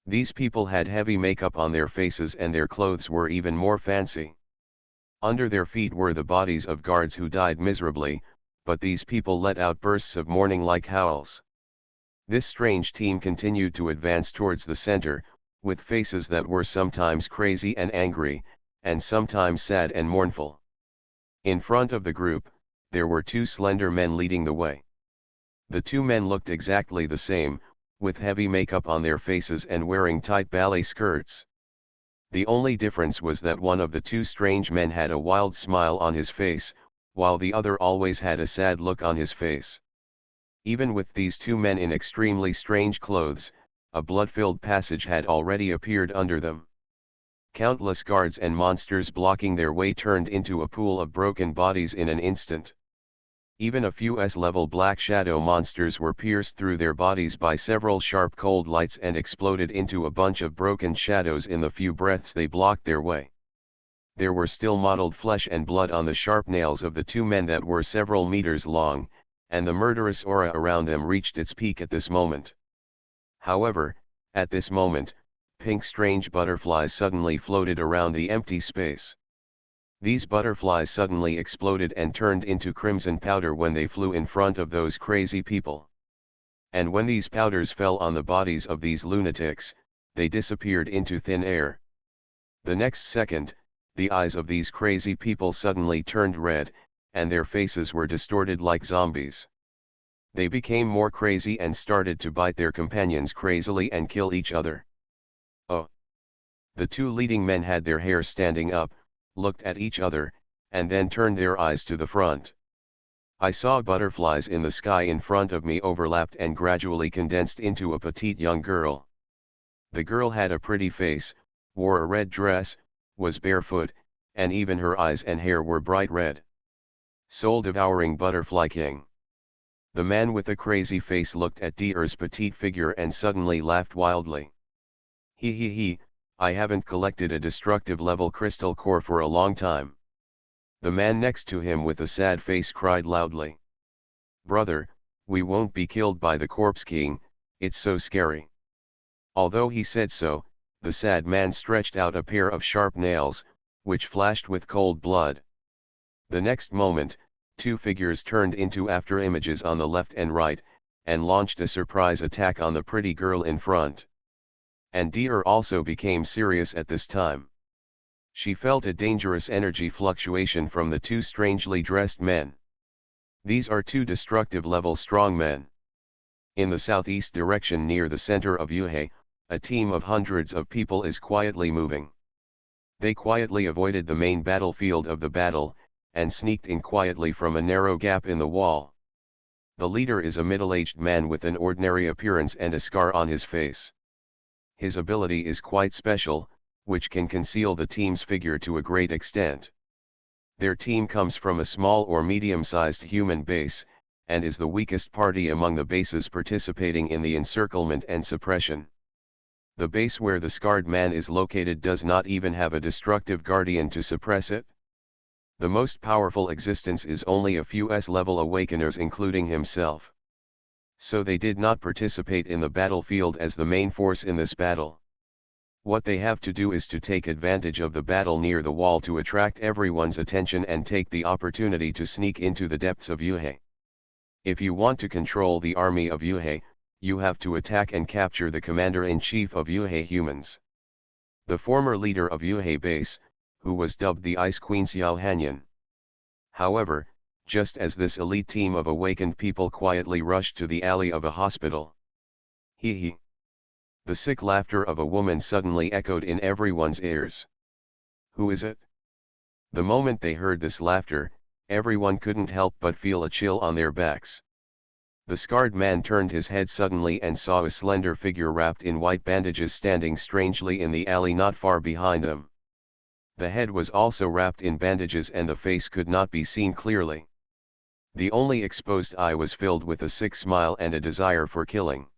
These people had heavy makeup on their faces and their clothes were even more fancy. Under their feet were the bodies of guards who died miserably, but these people let out bursts of mourning like howls. This strange team continued to advance towards the center, with faces that were sometimes crazy and angry, and sometimes sad and mournful. In front of the group, there were two slender men leading the way. The two men looked exactly the same, with heavy makeup on their faces and wearing tight ballet skirts. The only difference was that one of the two strange men had a wild smile on his face, while the other always had a sad look on his face. Even with these two men in extremely strange clothes, a blood-filled passage had already appeared under them. Countless guards and monsters blocking their way turned into a pool of broken bodies in an instant. Even a few S-level black shadow monsters were pierced through their bodies by several sharp cold lights and exploded into a bunch of broken shadows in the few breaths they blocked their way. There were still mottled flesh and blood on the sharp nails of the two men that were several meters long, and the murderous aura around them reached its peak at this moment. However, at this moment, pink strange butterflies suddenly floated around the empty space. These butterflies suddenly exploded and turned into crimson powder when they flew in front of those crazy people. And when these powders fell on the bodies of these lunatics, they disappeared into thin air. The next second, the eyes of these crazy people suddenly turned red, and their faces were distorted like zombies. They became more crazy and started to bite their companions crazily and kill each other. Oh! The two leading men had their hair standing up, looked at each other, and then turned their eyes to the front. I saw butterflies in the sky in front of me overlapped and gradually condensed into a petite young girl. The girl had a pretty face, wore a red dress, was barefoot, and even her eyes and hair were bright red. Soul devouring butterfly king. The man with the crazy face looked at Deer's petite figure and suddenly laughed wildly. He, I haven't collected a destructive level crystal core for a long time. The man next to him with a sad face cried loudly. Brother, we won't be killed by the corpse king, it's so scary. Although he said so, the sad man stretched out a pair of sharp nails, which flashed with cold blood. The next moment, two figures turned into afterimages on the left and right, and launched a surprise attack on the pretty girl in front. And Deer also became serious at this time. She felt a dangerous energy fluctuation from the two strangely dressed men. These are two destructive level strong men. In the southeast direction near the center of Yuhei, a team of hundreds of people is quietly moving. They quietly avoided the main battlefield of the battle, and sneaked in quietly from a narrow gap in the wall. The leader is a middle-aged man with an ordinary appearance and a scar on his face. His ability is quite special, which can conceal the team's figure to a great extent. Their team comes from a small or medium-sized human base, and is the weakest party among the bases participating in the encirclement and suppression. The base where the scarred man is located does not even have a destructive guardian to suppress it. The most powerful existence is only a few S-level awakeners including himself. So they did not participate in the battlefield as the main force in this battle. What they have to do is to take advantage of the battle near the wall to attract everyone's attention and take the opportunity to sneak into the depths of Yuhei. If you want to control the army of Yuhei, you have to attack and capture the commander-in-chief of Yuhei humans. the former leader of Yuhei Base, who was dubbed the Ice Queen Xiao Hanyan. However, just as this elite team of awakened people quietly rushed to the alley of a hospital. Hee hee. The sick laughter of a woman suddenly echoed in everyone's ears. Who is it? The moment they heard this laughter, everyone couldn't help but feel a chill on their backs. The scarred man turned his head suddenly and saw a slender figure wrapped in white bandages standing strangely in the alley not far behind them. The head was also wrapped in bandages and the face could not be seen clearly. The only exposed eye was filled with a sick smile and a desire for killing.